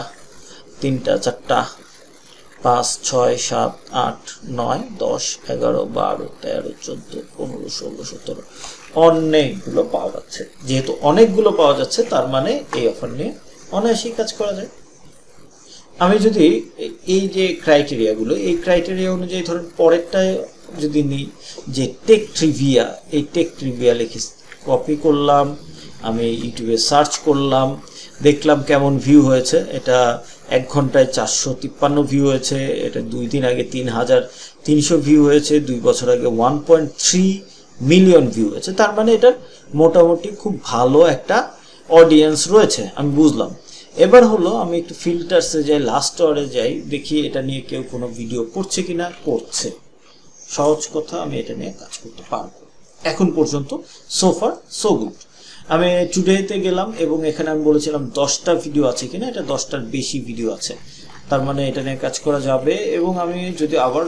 3টা 4টা 5 6 7 8 9 10 11 12 13 14 15 16 17 অনেকগুলো পাওয়া যাচ্ছে। যেহেতু অনেকগুলো পাওয়া যাচ্ছে তার মানে এই অফার নিয়ে অনায়াসেই কাজ করা যায়। আমি যদি এই যে ক্রাইটেরিয়াগুলো, এই ক্রাইটেরিয়া অনুযায়ী ধরুন পরেরটায় যদি নিই যে টেক ট্রিভিয়া, এই টেক ট্রিভিয়া লিখে কপি করলাম, আমি ইউটিউবে সার্চ করলাম, দেখলাম কেমন ভিউ হয়েছে। এটা 1 ঘন্টায় 453 ভিউ হয়েছে। এটা 2 দিন আগে 3300 ভিউ হয়েছে। 2 বছর আগে 1.3 মিলিয়ন ভিউ হয়েছে। তার মানে এটার মোটামুটি খুব ভালো একটা অডিয়েন্স রয়েছে, আমি বুঝলাম। এবার হলো আমি একটু ফিল্টার্সে যাই, লাস্ট আওয়ারে যাই, দেখি এটা নিয়ে কেউ কোনো ভিডিও করছে কিনা। করছে, সহজ কথা, আমি এটা নিয়ে কাজ করতে পারবো। এখন পর্যন্ত সো ফার সো গুড। আমি টুডেতে গেলাম এবং এখানে আমি বলেছিলাম 10টা ভিডিও আছে কিনা, এটা 10টার বেশি ভিডিও আছে, তার মানে এটা নিয়ে কাজ করা যাবে। এবং আমি যদি আবার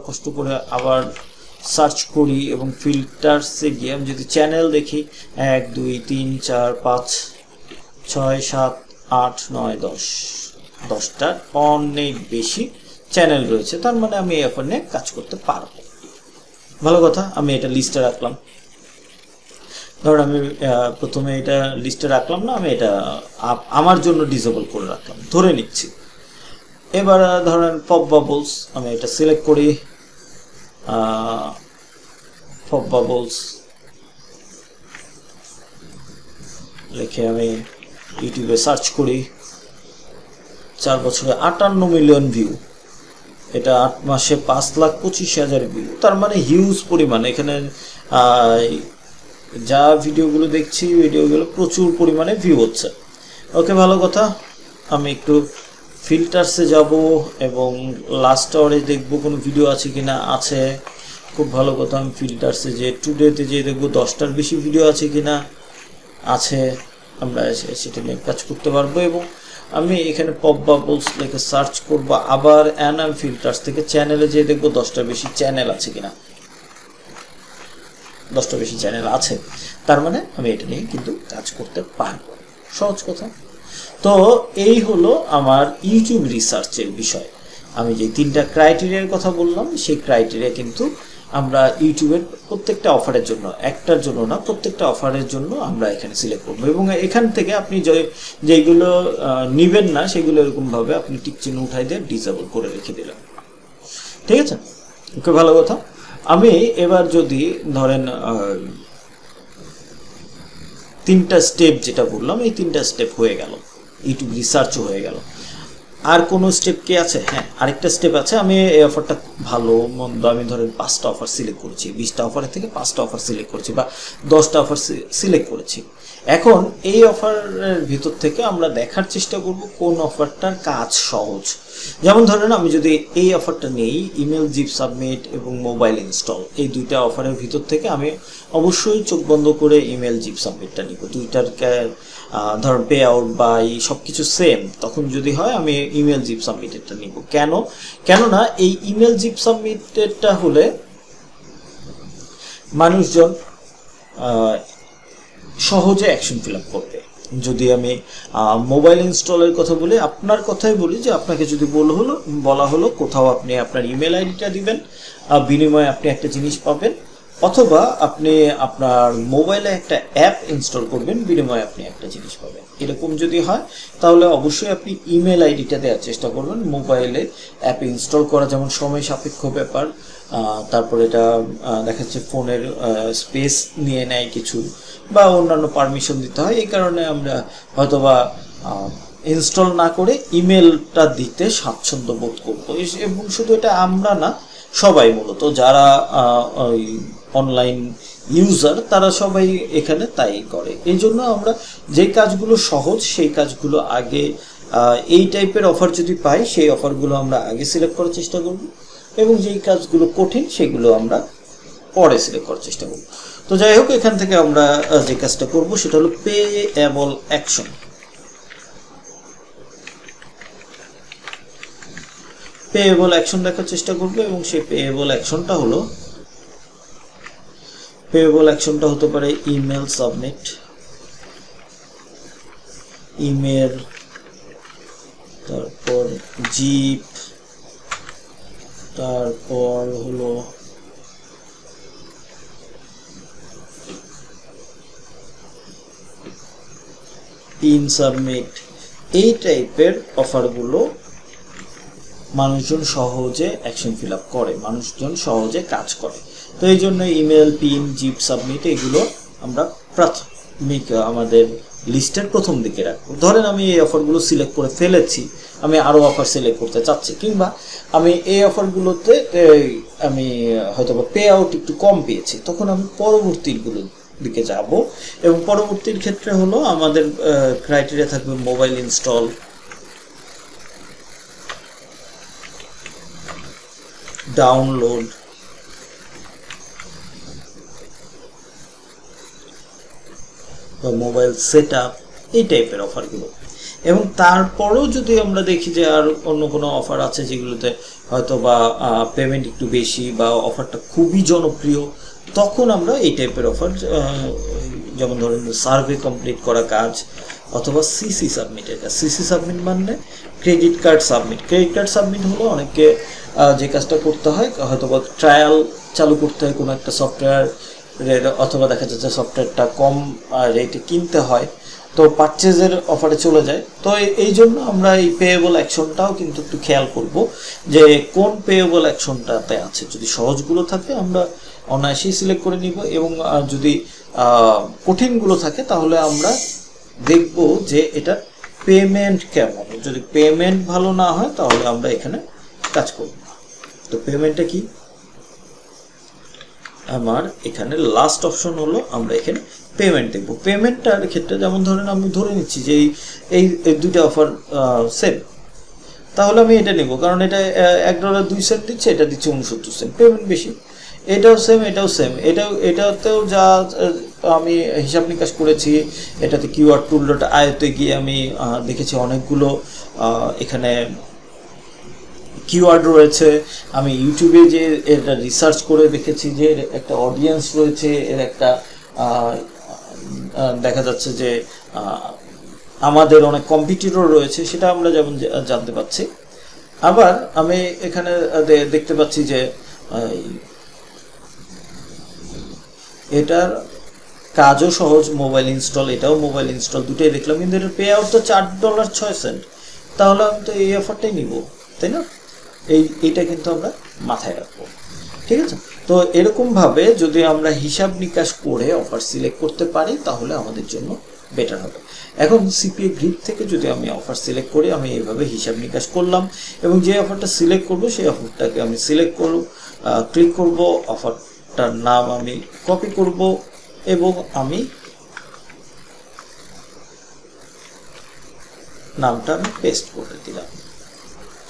কষ্ট করে আবার সার্চ করি এবং ফিল্টার্সে গিয়ে আমি যদি চ্যানেল দেখি 1 2 3 4 5 6 7 8 9 10, 10টার অনেক বেশি চ্যানেল রয়েছে, তার মানে আমি এই অফার নিয়ে কাজ করতে পারবো। ভালো কথা, আমি এটা লিস্টে রাখলাম। ধরুন আমি প্রথমে এটা লিস্টে রাখলাম না, আমি এটা আমার জন্য ডিসেবল করে রাখলাম, ধরে নিচ্ছি। এবার ধরেন পপ বাবলস, আমি এটা সিলেক্ট করি, পপ বাবলস লিখে আমি ইউটিউবে সার্চ করি। 4 বছরে 58 মিলিয়ন ভিউ, এটা 8 মাসে 5,25,000 ভিউ, তার মানে হিউজ পরিমাণ। এখানে যা ভিডিওগুলো দেখছি, ভিডিওগুলো প্রচুর পরিমাণে ভিউ হচ্ছে। ওকে, ভালো কথা। আমি একটু ফিল্টার্সে যাব এবং লাস্ট আওয়ারে দেখব কোনো ভিডিও আছে কিনা। আছে, খুব ভালো কথা। আমি ফিল্টার্সে যে টুডেতে যে দেখবো 10টার বেশি ভিডিও আছে কিনা। আছে, আমরা সেটা নিয়ে কাজ করতে পারবো। এবং আমি এখানে পপ বাবলস লিখে সার্চ করব আবার, অ্যান্ড আমি ফিল্টার্স থেকে চ্যানেলে যেয়ে দেখবো 10টার বেশি চ্যানেল আছে কিনা। 10টা বেশি চ্যানেল আছে, তার মানে আমি এটা নিয়ে কিন্তু কাজ করতে পারবো। সহজ কথা। তো এই হলো আমার ইউটিউব রিসার্চের বিষয়। আমি যে 3টা ক্রাইটেরিয়ার কথা বললাম, সেই ক্রাইটেরিয়া কিন্তু আমরা ইউটিউবের প্রত্যেকটা অফারের জন্য, একটার জন্য না, প্রত্যেকটা অফারের জন্য আমরা এখানে সিলেক্ট করবো। এবং এখান থেকে আপনি যেগুলো নিবেন না সেগুলো এরকমভাবে আপনি টিক চিহ্ন উঠাই দিয়ে ডিসেবল করে রেখে দিলেন। ঠিক আছে, ওকে, ভালো কথা। আমি এবার যদি ধরেন 3টা স্টেপ যেটা বললাম, এই 3টা স্টেপ হয়ে গেল, ইউটিউব রিসার্চও হয়ে গেল। আর কোনো স্টেপ কি আছে? হ্যাঁ, আরেকটা স্টেপ আছে। আমি এই অফারটা ভালো মন্দ, আমি ধরেন 5টা অফার সিলেক্ট করেছি, 20টা অফারের থেকে 5টা অফার সিলেক্ট করেছি, বা 10টা অফার সিলেক্ট করেছি। এখন এই অফারের ভিতর থেকে আমরা দেখার চেষ্টা করব কোন অফারটার কাজ সহজ। যেমন ধরেন আমি যদি এই অফারটা নেই, ইমেল জিপ সাবমিট এবং মোবাইল ইনস্টল, এই 2টা অফারের ভিতর থেকে আমি অবশ্যই চোখ বন্ধ করে ইমেল জিপ সাবমিটটা নিব। 2টার ধরুন পে আউট বা এই সব কিছু সেম, তখন যদি হয় আমি ইমেল জিপ সাবমিটেরটা নিব। কেননা এই ইমেল জিপ সাবমিটেরটা হলে মানুষজন সহজে অ্যাকশন ফিল আপ করবে। যদি আমি মোবাইল ইনস্টলের কথা বলি, আপনার কথাই বলি, যে আপনাকে যদি বলা হলো কোথাও আপনি আপনার ইমেল আইডিটা দিবেন, বিনিময়ে আপনি একটা জিনিস পাবেন, অথবা আপনি আপনার মোবাইলে একটা অ্যাপ ইনস্টল করবেন, বিনিময়ে আপনি একটা জিনিস পাবেন, এরকম যদি হয় তাহলে অবশ্যই আপনি ইমেল আইডিটা দেওয়ার চেষ্টা করবেন। মোবাইলে অ্যাপ ইনস্টল করা যেমন সময় সাপেক্ষ ব্যাপার, তারপর এটা দেখা যাচ্ছে ফোনের স্পেস নিয়ে নেয় কিছু, বা অন্যান্য পারমিশন দিতে হয়। এই কারণে আমরা হয়তোবা ইনস্টল না করে ইমেলটা দিতে স্বাচ্ছন্দ্য বোধ করবো। এবং শুধু এটা আমরা না, সবাই মূলত যারা ওই অনলাইন ইউজার তারা সবাই এখানে তাই করে। এই জন্য আমরা যে কাজগুলো সহজ সেই কাজগুলো আগে, এই টাইপের অফার যদি পাই সেই অফারগুলো আমরা আগে সিলেক্ট করার চেষ্টা করব, এবং যেই কাজগুলো কঠিন সেগুলো আমরা পরে সিলেক্ট করার চেষ্টা করব। তো যাই হোক, এখান থেকে আমরা যে কাজটা করব সেটা হলো পেএবল অ্যাকশন। পেএবল অ্যাকশন দেখার চেষ্টা করব, এবং সেই পেএবল অ্যাকশনটা হতে পারে ইমেল সাবমিট, ইমেল, তারপর জিপ, তারপর হলো পিন সাবমিট। এই টাইপের অফারগুলো মানুষজন সহজে অ্যাকশন ফিল আপ করে, মানুষজন সহজে কাজ করে। তো এই জন্য ইমেল, পিন, জিপ সাবমিট এগুলো আমরা প্রাথমিক আমাদের লিস্টের প্রথম দিকে রাখবো। ধরেন আমি এই অফারগুলো সিলেক্ট করে ফেলেছি, আমি আরও অফার সিলেক্ট করতে চাচ্ছি, কিংবা আমি এই অফারগুলোতে আমি হয়তো পে আউট একটু কম পেয়েছি, তখন আমি পরবর্তীগুলো দিকে যাব। এবং পরবর্তীর ক্ষেত্রে হলো আমাদের ক্রাইটেরিয়া থাকবে মোবাইল ইনস্টল, ডাউনলোড, বা মোবাইল সেট আপ, এই টাইপের অফারগুলো। এবং তারপরেও যদি আমরা দেখি যে আর অন্য কোনো অফার আছে যেগুলোতে হয়তো বা পেমেন্ট একটু বেশি বা অফারটা খুবই জনপ্রিয়, তখন আমরা এই টাইপের অফার, যেমন ধরুন সার্ভে কমপ্লিট করা কাজ, অথবা সিসি সাবমিটের কাজ। সিসি সাবমিট মানে credit card submit. Credit card submit হলো অনেকে যে কাজটা করতে হয়, হয়তো বা ট্রায়াল চালু করতে হয় কোনো একটা সফটওয়্যার, অথবা দেখা যাচ্ছে সফটওয়্যারটা কম রেটে কিনতে হয়, তো পারচেজের অফারে চলে যায়। তো এই জন্য আমরা এই পেয়েবল অ্যাকশনটাও কিন্তু একটু খেয়াল করব যে কোন পেয়েবল অ্যাকশনটাতে আছে। যদি সহজগুলো থাকে আমরা অনায়াসেই সিলেক্ট করে নিব, এবং যদি কঠিনগুলো থাকে তাহলে আমরা দেখব যে এটা পেমেন্ট কেমন। যদি পেমেন্ট ভালো না হয় তাহলে আমরা এখানে কাজ করব না। তো পেমেন্টটা কি, আমার এখানে লাস্ট অপশন হলো আমরা এখানে পেমেন্ট দেখব। পেমেন্টটার ক্ষেত্রে যেমন ধরেন আমি ধরে নিচ্ছি যে এই দুইটা অফার সেম, তাহলে আমি এটা নেব, কারণ এটা $1.02 দিচ্ছে, এটা দিচ্ছে 69 সেন্ট, পেমেন্ট বেশি। এটাও সেম, এটাতেও যা আমি হিসাব নিকাশ করেছি, এটাতে কিউআর টুল.io-তে গিয়ে আমি দেখেছি অনেকগুলো এখানে কিওয়ার্ড রয়েছে। আমি ইউটিউবে যে এটা রিসার্চ করে দেখেছি যে একটা অডিয়েন্স রয়েছে, এর একটা দেখা যাচ্ছে যে আমাদের অনেক কম্পিটিটর রয়েছে, সেটা আমরা যেমন জানতে পাচ্ছি। আবার আমি এখানে দেখতে পাচ্ছি যে এটার কাজও সহজ, মোবাইল ইনস্টল, এটাও মোবাইল ইনস্টল, দুটোই দেখলাম, কিন্তু এটার পে আউট তো $4.06, তাহলে আমি তো এই অফারটাই নিব, তাই না? এইটা কিন্তু আমরা মাথায় রাখবো, ঠিক আছে? তো এরকমভাবে যদি আমরা হিসাব নিকাশ করে অফার সিলেক্ট করতে পারি তাহলে আমাদের জন্য বেটার হবে। এখন সিপিএ গ্রিড থেকে যদি আমি অফার সিলেক্ট করি, আমি এইভাবে হিসাব নিকাশ করলাম, এবং যে অফারটা সিলেক্ট করব সেই অফারটাকে আমি সিলেক্ট করব, ক্লিক করব, অফারটার নাম আমি কপি করব, এবং আমি নামটা আমি পেস্ট করে দিলাম।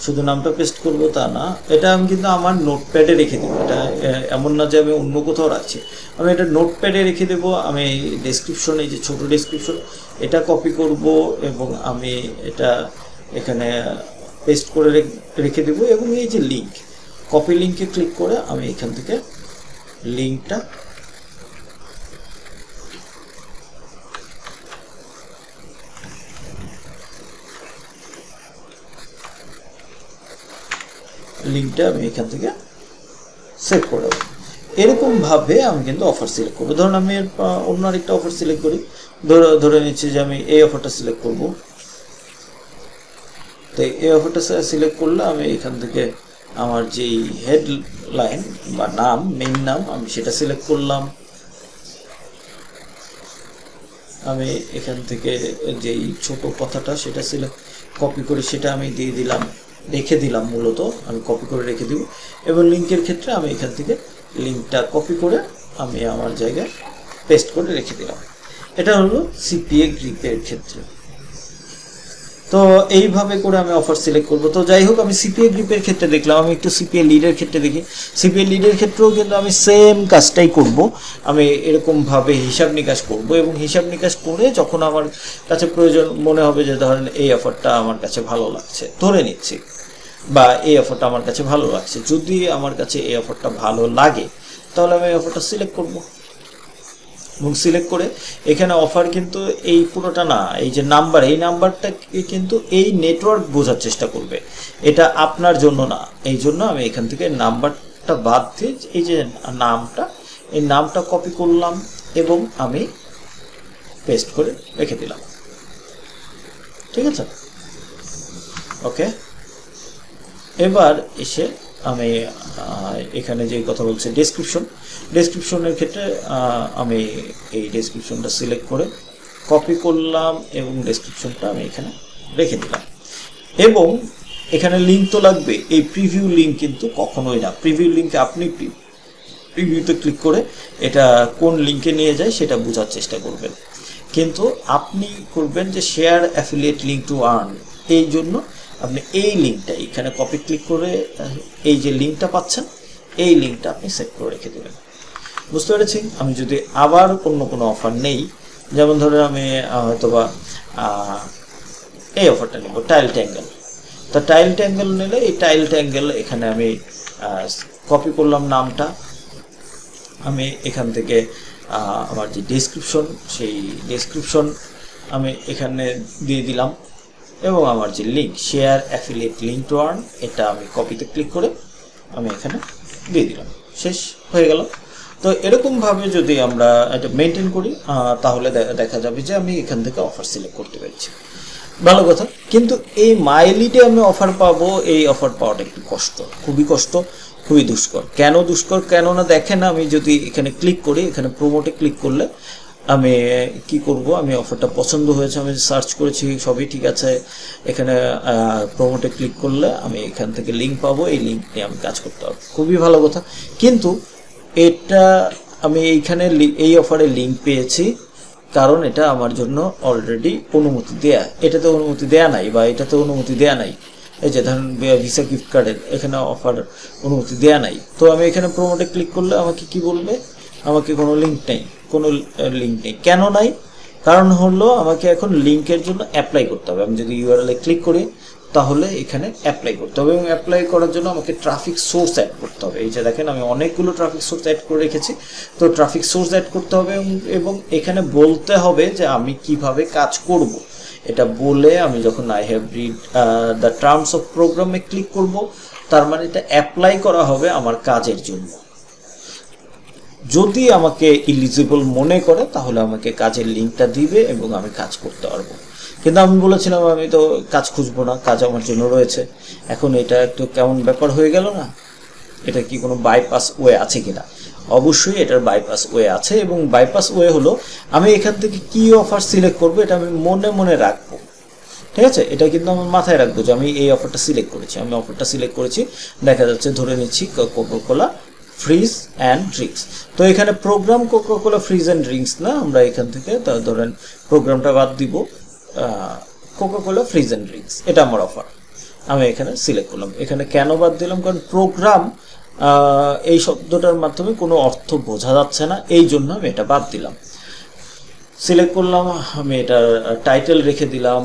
শুধু নামটা পেস্ট করব তা না, এটা আমি কিন্তু আমার নোটপ্যাডে রেখে দেবো। এটা এমন না যে আমি অন্য কোথাও রাখছি, আমি এটা নোটপ্যাডে রেখে দেবো। আমি ডেসক্রিপশন, এই যে ছোট ডেসক্রিপশন, এটা কপি করব এবং আমি এটা এখানে পেস্ট করে রেখে দেবো। এবং এই যে লিঙ্ক, কপি লিঙ্কে ক্লিক করে আমি এখান থেকে লিঙ্কটা আমি এখান থেকে সেভ করে দেবো। এরকমভাবে আমি কিন্তু অফার সিলেক্ট করবো। ধরুন আমি অন্য আরেকটা অফার সিলেক্ট করি, ধরে নিচ্ছি যে আমি এই অফারটা সিলেক্ট করব। তো এই অফারটা সিলেক্ট করলে আমি এখান থেকে আমার যেই হেডলাইন বা নাম, মেইন নাম, আমি সেটা সিলেক্ট করলাম। আমি এখান থেকে যেই ছোট কথাটা সেটা সিলেক্ট কপি করে সেটা আমি দিয়ে দিলাম, রেখে দিলাম। মূলত আমি কপি করে রেখে দিব। এবং লিঙ্কের ক্ষেত্রে আমি এখান থেকে লিঙ্কটা কপি করে আমি আমার জায়গায় পেস্ট করে রেখে দিলাম। এটা হলো সিপিএ গ্রিপের ক্ষেত্রে। তো এইভাবে করে আমি অফার সিলেক্ট করব। তো যাই হোক, আমি সিপিএ গ্রিপের ক্ষেত্রে দেখলাম, আমি একটু সিপিএ লিডের ক্ষেত্রে দেখি। সিপিএ লিডের ক্ষেত্রেও কিন্তু আমি সেম কাজটাই করব। আমি এরকমভাবে হিসাব নিকাশ করব, এবং হিসাব নিকাশ করে যখন আমার কাছে প্রয়োজন মনে হবে যে ধরেন এই অফারটা আমার কাছে ভালো লাগছে, ধরে নিচ্ছি, বা এই অফারটা আমার কাছে ভালো লাগছে, যদি আমার কাছে এই অফারটা ভালো লাগে তাহলে আমি এই অফারটা সিলেক্ট করব। এবং সিলেক্ট করে এখানে অফার কিন্তু এই পুরোটা না, এই যে নাম্বার, এই নাম্বারটাকে কিন্তু এই নেটওয়ার্ক বোঝার চেষ্টা করবে, এটা আপনার জন্য না। এই জন্য আমি এখান থেকে নাম্বারটা বাদ দিয়ে এই যে নামটা, এই নামটা কপি করলাম এবং আমি পেস্ট করে রেখে দিলাম। ঠিক আছে, ওকে। এবার এসে আমি এখানে যে কথা বলছি ডেসক্রিপশনের ক্ষেত্রে আমি এই ডেসক্রিপশনটা সিলেক্ট করে কপি করলাম এবং ডেসক্রিপশনটা আমি এখানে রেখে দিলাম। এবং এখানে লিঙ্ক তো লাগবে, এই প্রিভিউ লিঙ্ক কিন্তু কখনোই না। প্রিভিউ লিঙ্কে আপনি প্রিভিউতে ক্লিক করে এটা কোন লিঙ্কে নিয়ে যায় সেটা বোঝার চেষ্টা করবেন, কিন্তু আপনি করবেন যে share affiliate link to earn. এই জন্য আপনি এই লিঙ্কটা এখানে কপি ক্লিক করে এই যে লিঙ্কটা পাচ্ছেন এই লিঙ্কটা আপনি সেভ করে রেখে দেবেন। বুঝতে পেরেছি? আমি যদি আবার অন্য কোনো অফার নেই, যেমন ধরে আমি হয়তোবা এই অফারটা নেব, টাইল ট্যাঙ্গেল। তো টাইল ট্যাঙ্গেল নিলে এই টাইল ট্যাঙ্গেল এখানে আমি কপি করলাম নামটা, আমি এখান থেকে আমার যে ডেসক্রিপশন সেই ডেসক্রিপশন আমি এখানে দিয়ে দিলাম, এবং আমার যে link share affiliate link to earn এটা আমি কপিতে ক্লিক করে আমি এখানে দিয়ে দিলাম, শেষ হয়ে গেল। তো এরকমভাবে যদি আমরা এটা মেনটেন করি তাহলে দেখা যাবে যে আমি এখান থেকে অফার সিলেক্ট করতে পেরেছি, ভালো কথা। কিন্তু এই মাইলিডে আমি অফার পাবো, এই অফার পাওয়াটা একটু কষ্ট, খুবই কষ্ট, খুবই দুষ্কর। কেন দুষ্কর? কেননা দেখেন, আমি যদি এখানে ক্লিক করি, এখানে প্রোমোটে ক্লিক করলে আমি কি করব, আমি অফারটা পছন্দ হয়েছে, আমি সার্চ করেছি, সবই ঠিক আছে, এখানে প্রোমোটে ক্লিক করলে আমি এখান থেকে লিঙ্ক পাবো, এই লিঙ্ক নিয়ে আমি কাজ করতে পারবো, খুবই ভালো কথা। কিন্তু এটা আমি এইখানে এই অফারে লিঙ্ক পেয়েছি কারণ এটা আমার জন্য অলরেডি অনুমতি দেয়া, এটাতে অনুমতি দেয়া নাই, বা এটাতে অনুমতি দেয়া নাই। এই যে ধরেন ভিসা গিফট কার্ডের এখানে অফার অনুমতি দেয়া নাই, তো আমি এখানে প্রোমোটে ক্লিক করলে আমাকে কি বলবে, আমাকে কোনো লিঙ্ক নেই, কোনো লিঙ্ক নেই। কেন নাই? কারণ হলো আমাকে এখন লিঙ্কের জন্য অ্যাপ্লাই করতে হবে। আমি যদি ইউআরএল এ ক্লিক করি তাহলে এখানে অ্যাপ্লাই করতে হবে, এবং অ্যাপ্লাই করার জন্য আমাকে ট্রাফিক সোর্স অ্যাড করতে হবে। এই যে দেখেন আমি অনেকগুলো ট্রাফিক সোর্স অ্যাড করে রেখেছি, তো ট্রাফিক সোর্স অ্যাড করতে হবে, এবং এখানে বলতে হবে যে আমি কিভাবে কাজ করব। এটা বলে আমি যখন I have read the terms of প্রোগ্রামে ক্লিক করব, তার মানে এটা অ্যাপ্লাই করা হবে আমার কাজের জন্য। যদি আমাকে ইলিজিবল মনে করে তাহলে আমাকে কাজের লিঙ্কটা দিবে এবং আমি কাজ করতে পারবো। কিন্তু আমি বলেছিলাম আমি তো কাজ খুঁজবো না, কাজ আমার জন্য রয়েছে। এখন এটা একটু কেমন ব্যাপার হয়ে গেল না? এটা কি কোনো বাইপাস ওয়ে আছে কিনা? অবশ্যই এটার বাইপাস ওয়ে আছে, এবং বাইপাস ওয়ে হলো আমি এখান থেকে কি অফার সিলেক্ট করবো এটা আমি মনে মনে রাখবো। ঠিক আছে, এটা কিন্তু আমার মাথায় রাখবো যে আমি এই অফারটা সিলেক্ট করেছি, আমি অফারটা সিলেক্ট করেছি, দেখা যাচ্ছে ধরে নিচ্ছি কোকাকোলা ফ্রিজ অ্যান্ড ড্রিঙ্কস। তো এখানে program Coca Cola fridge and drinks না, আমরা এখান থেকে ধরেন প্রোগ্রামটা বাদ দিব, কোকাকোলা ফ্রিজ অ্যান্ড ড্রিঙ্কস এটা আমার অফার, আমি এখানে সিলেক্ট করলাম। এখানে কেন বাদ দিলাম? কারণ প্রোগ্রাম এই শব্দটার মাধ্যমে কোনো অর্থ বোঝা যাচ্ছে না, এই জন্য আমি এটা বাদ দিলাম। সিলেক্ট করলাম, আমি এটার টাইটেল রেখে দিলাম।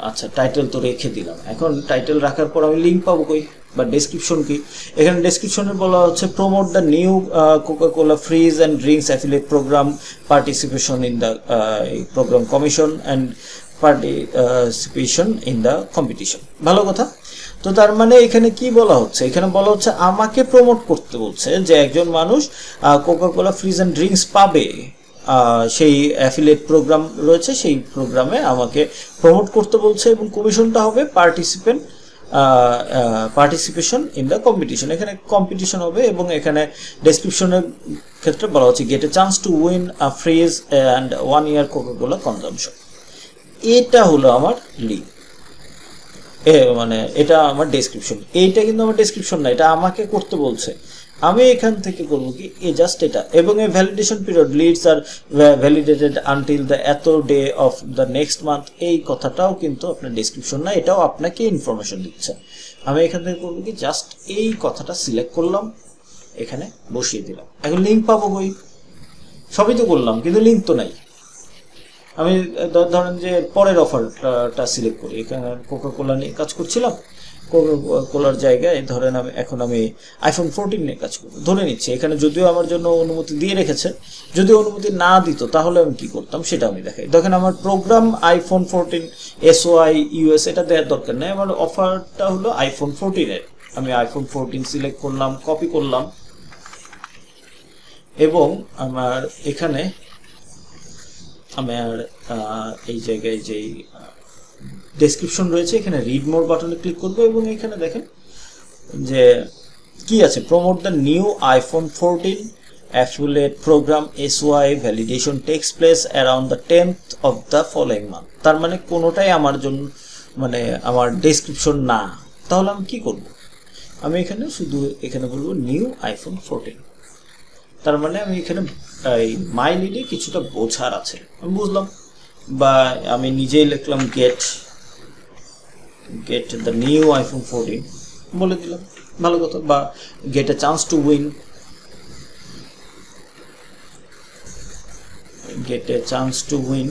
আচ্ছা, টাইটেল তো রেখে দিলাম। এখন টাইটেল রাখার পর আমি লিঙ্ক পাবো কই, বা ডেসক্রিপশন কি? এখানে ডেসক্রিপশনে বলা হচ্ছে promote the new Coca Cola fridge and drinks affiliate program, participation in the program commission and participation in the competition. ভালো কথা। তো তার মানে এখানে কি বলা হচ্ছে? এখানে বলা হচ্ছে আমাকে প্রমোট করতে বলছে যে একজন মানুষ কোকাকোলা ফ্রিজ অ্যান্ড ড্রিঙ্কস পাবে, সেই অ্যাফিলিয়েট প্রোগ্রাম রয়েছে, সেই প্রোগ্রামে আমাকে প্রমোট করতে বলছে, এবং কমিশনটা হবে পার্টিসিপেশন ইন দ্য কম্পিটিশন। এখানে কম্পিটিশন হবে, এবং এখানে ডেসক্রিপশনের ক্ষেত্রে বলা হচ্ছে gate A chance to win a fridge and 1 year Coca Cola consumption. এটা হলো আমার লিঙ্ক, মানে এটা আমার ডেসক্রিপশন। এইটা কিন্তু আমার ডেসক্রিপশন না, এটা আমাকে করতে বলছে। আমি এখান থেকে করব কি এই জাস্ট এটা, এবং এই ভ্যালিডেশন পিরিয়ড লিডস আর validated until the eighth day of the next month, এই কথাটাও কিন্তু আপনার ডেসক্রিপশন না, এটাও আপনাকে ইনফরমেশন দিচ্ছে। আমি এখান থেকে করবো কি জাস্ট এই কথাটা সিলেক্ট করলাম, এখানে বসিয়ে দিলাম। এখন লিঙ্ক পাবো কই? সবই তো করলাম কিন্তু লিঙ্ক তো নাই। আমি ধরেন যে পরের অফারটা সিলেক্ট করি, এখানে কোকা কোলা নিয়ে কাজ করছিলাম, কোকা কোলার জায়গায় ধরেন এখন আমি আইফোন 14 নিয়ে কাজ করবো ধরে নিচ্ছি। এখানে যদিও আমার জন্য অনুমতি দিয়ে রেখেছে, যদি অনুমতি না দিত তাহলে আমি কি করতাম সেটা আমি দেখাই। দেখেন আমার প্রোগ্রাম আইফোন 14 SOI US এটা দেওয়ার দরকার নেই, আমার অফারটা হলো আইফোন 14 আমি আইফোন 14 সিলেক্ট করলাম, কপি করলাম, এবং আমার এখানে আমার এই জায়গায় যেই ডেসক্রিপশন রয়েছে এখানে রিড মোর বাটনে ক্লিক করবো, এবং এখানে দেখেন যে কি আছে, promote the new iPhone 14 affiliate programme SOI validation takes place around the 10th of the following month. তার মানে কোনোটাই আমার জন্য মানে আমার ডেসক্রিপশন না, তাহলে আমি কি করব? আমি এখানে শুধু এখানে বলবো নিউ আইফোন 14। তার মানে আমি এখানে এই মাই লিডে কিছুটা বোঝার আছে, আমি বুঝলাম, বা আমি নিজেই লিখলাম গেট দ্য নিউ আইফোন 14 বলে দিলাম, ভালো কথা, বা gate A chance to win,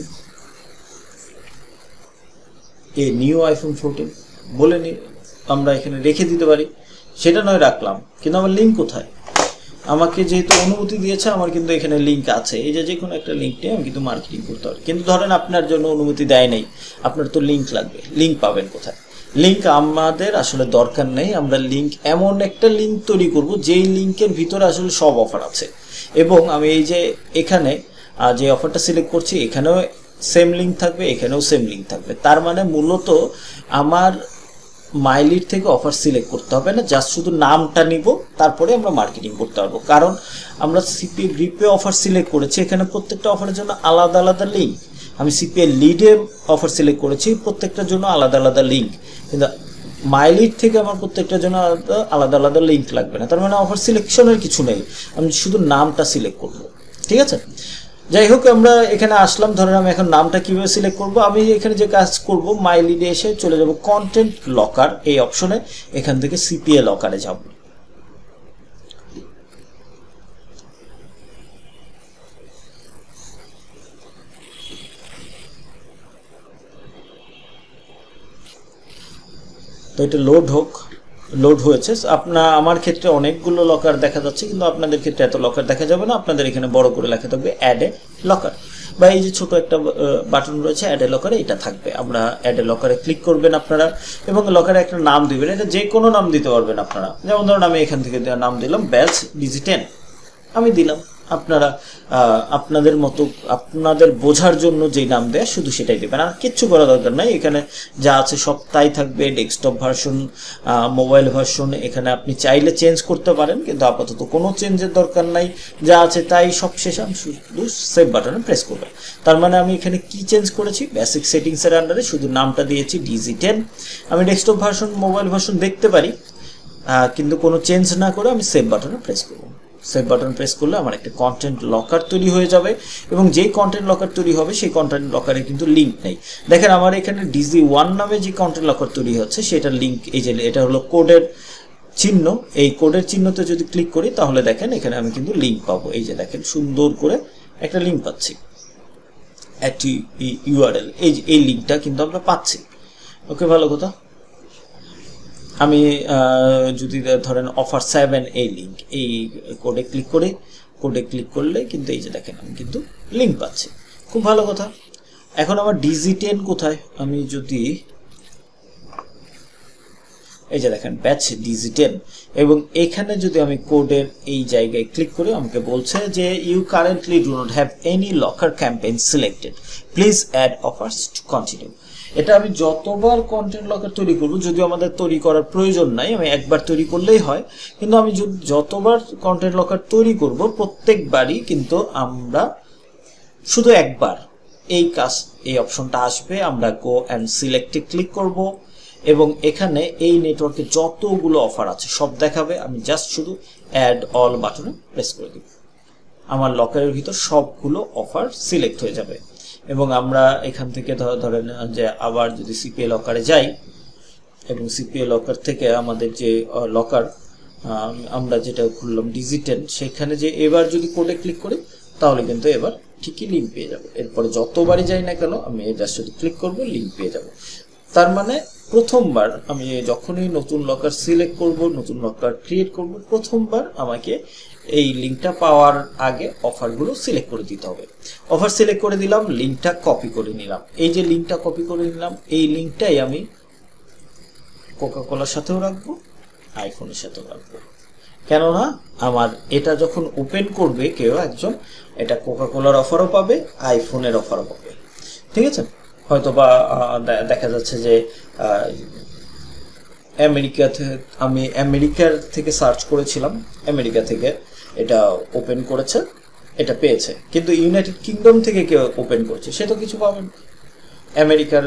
a new iPhone 14 বলে আমরা এখানে রেখে দিতে পারি, সেটা নয় রাখলাম, কিন্তু আমার লিঙ্ক কোথায়? আমাকে যেহেতু অনুমতি দিয়েছে আমার কিন্তু এখানে লিঙ্ক আছে, এই যে কোনো একটা লিঙ্ক নিয়ে আমি কিন্তু মার্কেটিং করতে পারি। কিন্তু ধরেন আপনার জন্য অনুমতি দেয় নাই, আপনার তো লিঙ্ক লাগবে, লিঙ্ক পাবেন কোথায়? লিঙ্ক আমাদের আসলে দরকার নেই, আমরা লিঙ্ক এমন একটা লিঙ্ক তৈরি করব যেই লিঙ্কের ভিতরে আসলে সব অফার আছে, এবং আমি এই যে এখানে যে অফারটা সিলেক্ট করছি এখানেও সেম লিঙ্ক থাকবে, এখানেও সেম লিঙ্ক থাকবে। তার মানে মূলত আমার মাইলিড থেকে অফার সিলেক্ট করতে হবে না, জাস্ট শুধু নামটা নিব, তারপরে আমরা মার্কেটিং করতে পারবো। কারণ আমরা সিপিএ গ্রিপে অফার সিলেক্ট করেছি, এখানে প্রত্যেকটা অফারের জন্য আলাদা আলাদা লিঙ্ক। আমি সিপিএ লিডে অফার সিলেক্ট করেছি, প্রত্যেকটার জন্য আলাদা আলাদা লিঙ্ক, কিন্তু মাইলিড থেকে আমার প্রত্যেকটার জন্য আলাদা আলাদা লিঙ্ক লাগবে না। তার মানে অফার সিলেকশনের কিছু নেই, আমি শুধু নামটা সিলেক্ট করব। ঠিক আছে, যাই হোক আমরা এখানে আসলাম, ধরেন আমি এখন নামটা কিভাবে সিলেক্ট করব, আমি এখানে যে কাজ করব মাই লিডে এসে চলে যাব কন্টেন্ট লকার এই অপশনে, এখান থেকে সিপিএ লকারে যাব। তো এটা লোড হয়েছে। আমার ক্ষেত্রে অনেকগুলো লকার দেখা যাচ্ছে, কিন্তু আপনাদের ক্ষেত্রে এত লকার দেখা যাবে না, আপনাদের এখানে বড় করে লেখা থাকবে অ্যাড এ লকার, বা এই যে ছোট একটা বাটন রয়েছে অ্যাড এ লকারে, এটা থাকবে। আমরা অ্যাড এ লকারে ক্লিক করবেন আপনারা, এবং লকারে একটা নাম দিবেন, এটা যে কোনো নাম দিতে পারবেন আপনারা। যেমন ধরুন আমি এখান থেকে নাম দিলাম ব্যাচ ডিজি10, আমি দিলাম। আপনারা আপনাদের মতো আপনাদের বোঝার জন্য যেই নাম দেয় শুধু সেটাই দেবেন, আর কিচ্ছু করা দরকার নাই। এখানে যা আছে সব তাই থাকবে, ডেস্কটপ ভার্সন, মোবাইল ভার্সন, এখানে আপনি চাইলে চেঞ্জ করতে পারেন, কিন্তু আপাতত কোনো চেঞ্জের দরকার নাই, যা আছে তাই। সব শেষে আমি শুধু সেভ বাটনে প্রেস করবেন। তার মানে আমি এখানে কি চেঞ্জ করেছি, বেসিক সেটিংসের আন্ডারে শুধু নামটা দিয়েছি ডিজি10। আমি ডেস্কটপ ভার্সন, মোবাইল ভার্সন দেখতে পারি, কিন্তু কোনো চেঞ্জ না করে আমি সেভ বাটনে প্রেস করব। সেভ বাটন প্রেস করলে আমার একটা কন্টেন্ট লকার তৈরি হয়ে যাবে, এবং যেই কন্টেন্ট লকার তৈরি হবে সেই কন্টেন্ট লকারে কিন্তু লিঙ্ক নেই। দেখেন আমার এখানে ডিজি1 নামে যে কন্টেন্ট লকার তৈরি হচ্ছে সেটার লিঙ্ক, এই যে এটা হলো কোডের চিহ্ন, এই কোডের চিহ্নতে যদি ক্লিক করি তাহলে দেখেন এখানে আমি কিন্তু লিঙ্ক পাবো। এই যে দেখেন সুন্দর করে একটা লিঙ্ক পাচ্ছি, একটি ইউআরএল, এই লিঙ্কটা কিন্তু আমরা পাচ্ছি। ওকে, ভালো কথা। আমি যদি ধরেন অফার 7 এই লিঙ্ক, এই কোডে ক্লিক করি, কোডে ক্লিক করলে কিন্তু এই যে দেখেন আমি কিন্তু লিঙ্ক পাচ্ছি, খুব ভালো কথা। এখন আমার ডিজি10 কোথায়, আমি যদি এই যে দেখেন ব্যাচ ডিজি10, এবং এখানে যদি আমি কোডের এই জায়গায় ক্লিক করি আমাকে বলছে যে you currently do not have any locker campaign selected, please add offers to continue. এটা আমি যতবার কন্টেন্ট লকার তৈরি করব, যদিও আমাদের তৈরি করার প্রয়োজন নাই, আমি একবার তৈরি করলেই হয়, কিন্তু আমি যতবার কন্টেন্ট লকার তৈরি করব প্রত্যেকবারই কিন্তু আমরা শুধু একবার এই অপশনটা আসবে, আমরা গো অ্যান্ড সিলেক্টে ক্লিক করব, এবং এখানে এই নেটওয়ার্কে যতগুলো অফার আছে সব দেখাবে। আমি জাস্ট শুধু অ্যাড অল বাটনে প্রেস করে দিব, আমার লকারের ভিতর সবগুলো অফার সিলেক্ট হয়ে যাবে। এবং আমরা এখান থেকে ধরেন যে আবার যদি সিপিএ লকারে যাই এবং সিপিএ লকার থেকে আমাদের যে লকার আমরা যেটা খুললাম ডিজিটেল, সেখানে যে এবার যদি কোডে ক্লিক করি তাহলে কিন্তু এবার ঠিকই লিঙ্ক পেয়ে যাবো। এরপরে যতবারই যাই না কেন আমি জাস্ট শুধু ক্লিক করবো, লিঙ্ক পেয়ে যাব। তার মানে প্রথমবার আমি যখনই নতুন লকার সিলেক্ট করব, নতুন লকার ক্রিয়েট করব, প্রথমবার আমাকে এই লিঙ্কটা পাওয়ার আগে অফারগুলো সিলেক্ট করে দিতে হবে। অফার সিলেক্ট করে দিলাম, লিঙ্কটা কপি করে নিলাম। এই যে লিঙ্কটা কপি করে নিলাম, এই লিঙ্কটাই আমি কোকাকোলার সাথেও রাখবো, আইফোনের সাথেও রাখবো। কেননা আমার এটা যখন ওপেন করবে কেউ একজন, এটা কোকাকোলার অফারও পাবে, আইফোনের অফারও পাবে। ঠিক আছে, হয়তো বা দেখা যাচ্ছে যে আমি আমেরিকার থেকে সার্চ করেছিলাম, আমেরিকা থেকে এটা ওপেন করেছে, এটা পেয়েছে, কিন্তু ইউনাইটেড কিংডম থেকে কেউ ওপেন করছে, সে তো কিছু পাবে না, আমেরিকার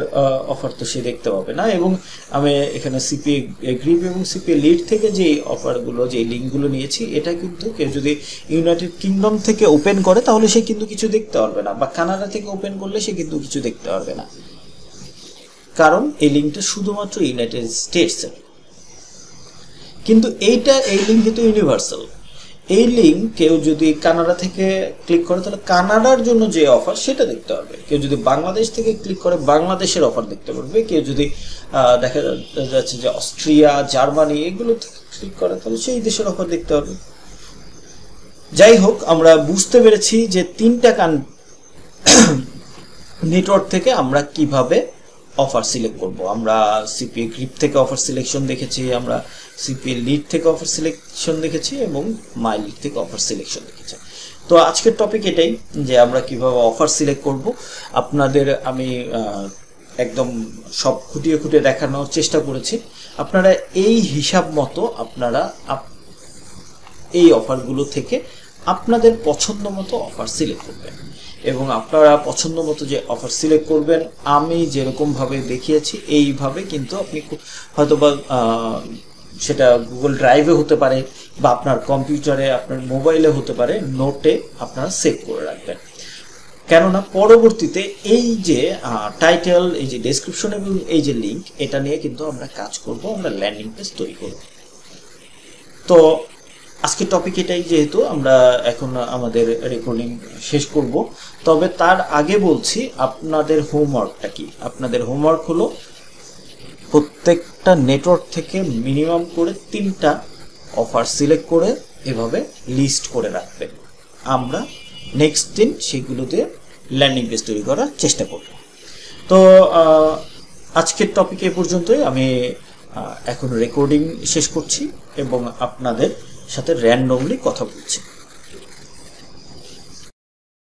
অফার তো সে দেখতে পাবে না। এবং আমি এখানে সিপিএ গ্রিপ এবং সিপিএ লিড থেকে যে অফারগুলো, যে লিঙ্কগুলো নিয়েছি, এটা কিন্তু কেউ যদি ইউনাইটেড কিংডম থেকে ওপেন করে তাহলে সে কিন্তু কিছু দেখতে পারবে না, বা কানাডা থেকে ওপেন করলে সে কিন্তু কিছু দেখতে পারবে না, কারণ এই লিঙ্কটা শুধুমাত্র ইউনাইটেড স্টেটসের। কিন্তু এই লিঙ্ক কিন্তু ইউনিভার্সাল। এই লিঙ্ক কেউ যদি কানাডা থেকে ক্লিক করে তাহলে কানাডার জন্য যে অফার সেটা দেখতে পারবে, কেউ যদি বাংলাদেশ থেকে ক্লিক করে বাংলাদেশের অফার দেখতে পারবে, কেউ যদি দেখা যাচ্ছে যে অস্ট্রিয়া, জার্মানি এগুলো থেকে ক্লিক করে তাহলে সেই দেশের অফার দেখতে পারবে। যাই হোক, আমরা বুঝতে পেরেছি যে 3টা নেটওয়ার্ক থেকে আমরা কিভাবে অফার সিলেক্ট করব। আমরা সিপিএ গ্রিপ থেকে অফার সিলেকশন দেখেছি, আমরা সিপিএ লিড থেকে অফার সিলেকশন দেখেছি, এবং মাই লিড থেকে অফার সিলেকশন দেখেছি। তো আজকের টপিক এটাই যে আমরা কিভাবে অফার সিলেক্ট করব। আপনাদের আমি একদম সব খুঁটিয়ে খুঁটিয়ে দেখানোর চেষ্টা করেছি। আপনারা এই হিসাব মতো আপনারা এই অফারগুলো থেকে আপনাদের পছন্দ মতো অফার সিলেক্ট করবেন, এবং আপনারা পছন্দ মতো যে অফার সিলেক্ট করবেন আমি যেরকমভাবে দেখিয়েছি এইভাবে কিন্তু আপনি হয়তো বা সেটা গুগল ড্রাইভে হতে পারে, বা আপনার কম্পিউটারে, আপনার মোবাইলে হতে পারে, নোটে আপনারা সেভ করে রাখবেন। কেননা পরবর্তীতে এই যে টাইটেল, এই যে ডেসক্রিপশন এবং এই যে লিঙ্ক, এটা নিয়ে কিন্তু আমরা কাজ করব, আমরা ল্যান্ডিং পেজ তৈরি করব। তো আজকের টপিক এটাই, যেহেতু আমরা এখন আমাদের রেকর্ডিং শেষ করব, তবে তার আগে বলছি আপনাদের হোমওয়ার্কটা কি। আপনাদের হোমওয়ার্ক হলো প্রত্যেকটা নেটওয়ার্ক থেকে মিনিমাম করে 3টা অফার সিলেক্ট করে এভাবে লিস্ট করে রাখবেন। আমরা নেক্সট দিন সেগুলোতে ল্যান্ডিং পেজ তৈরি করার চেষ্টা করব। তো আজকের টপিক এ পর্যন্তই। আমি এখন রেকর্ডিং শেষ করছি এবং আপনাদের সাথে র্যান্ডমলি কথা বলছি।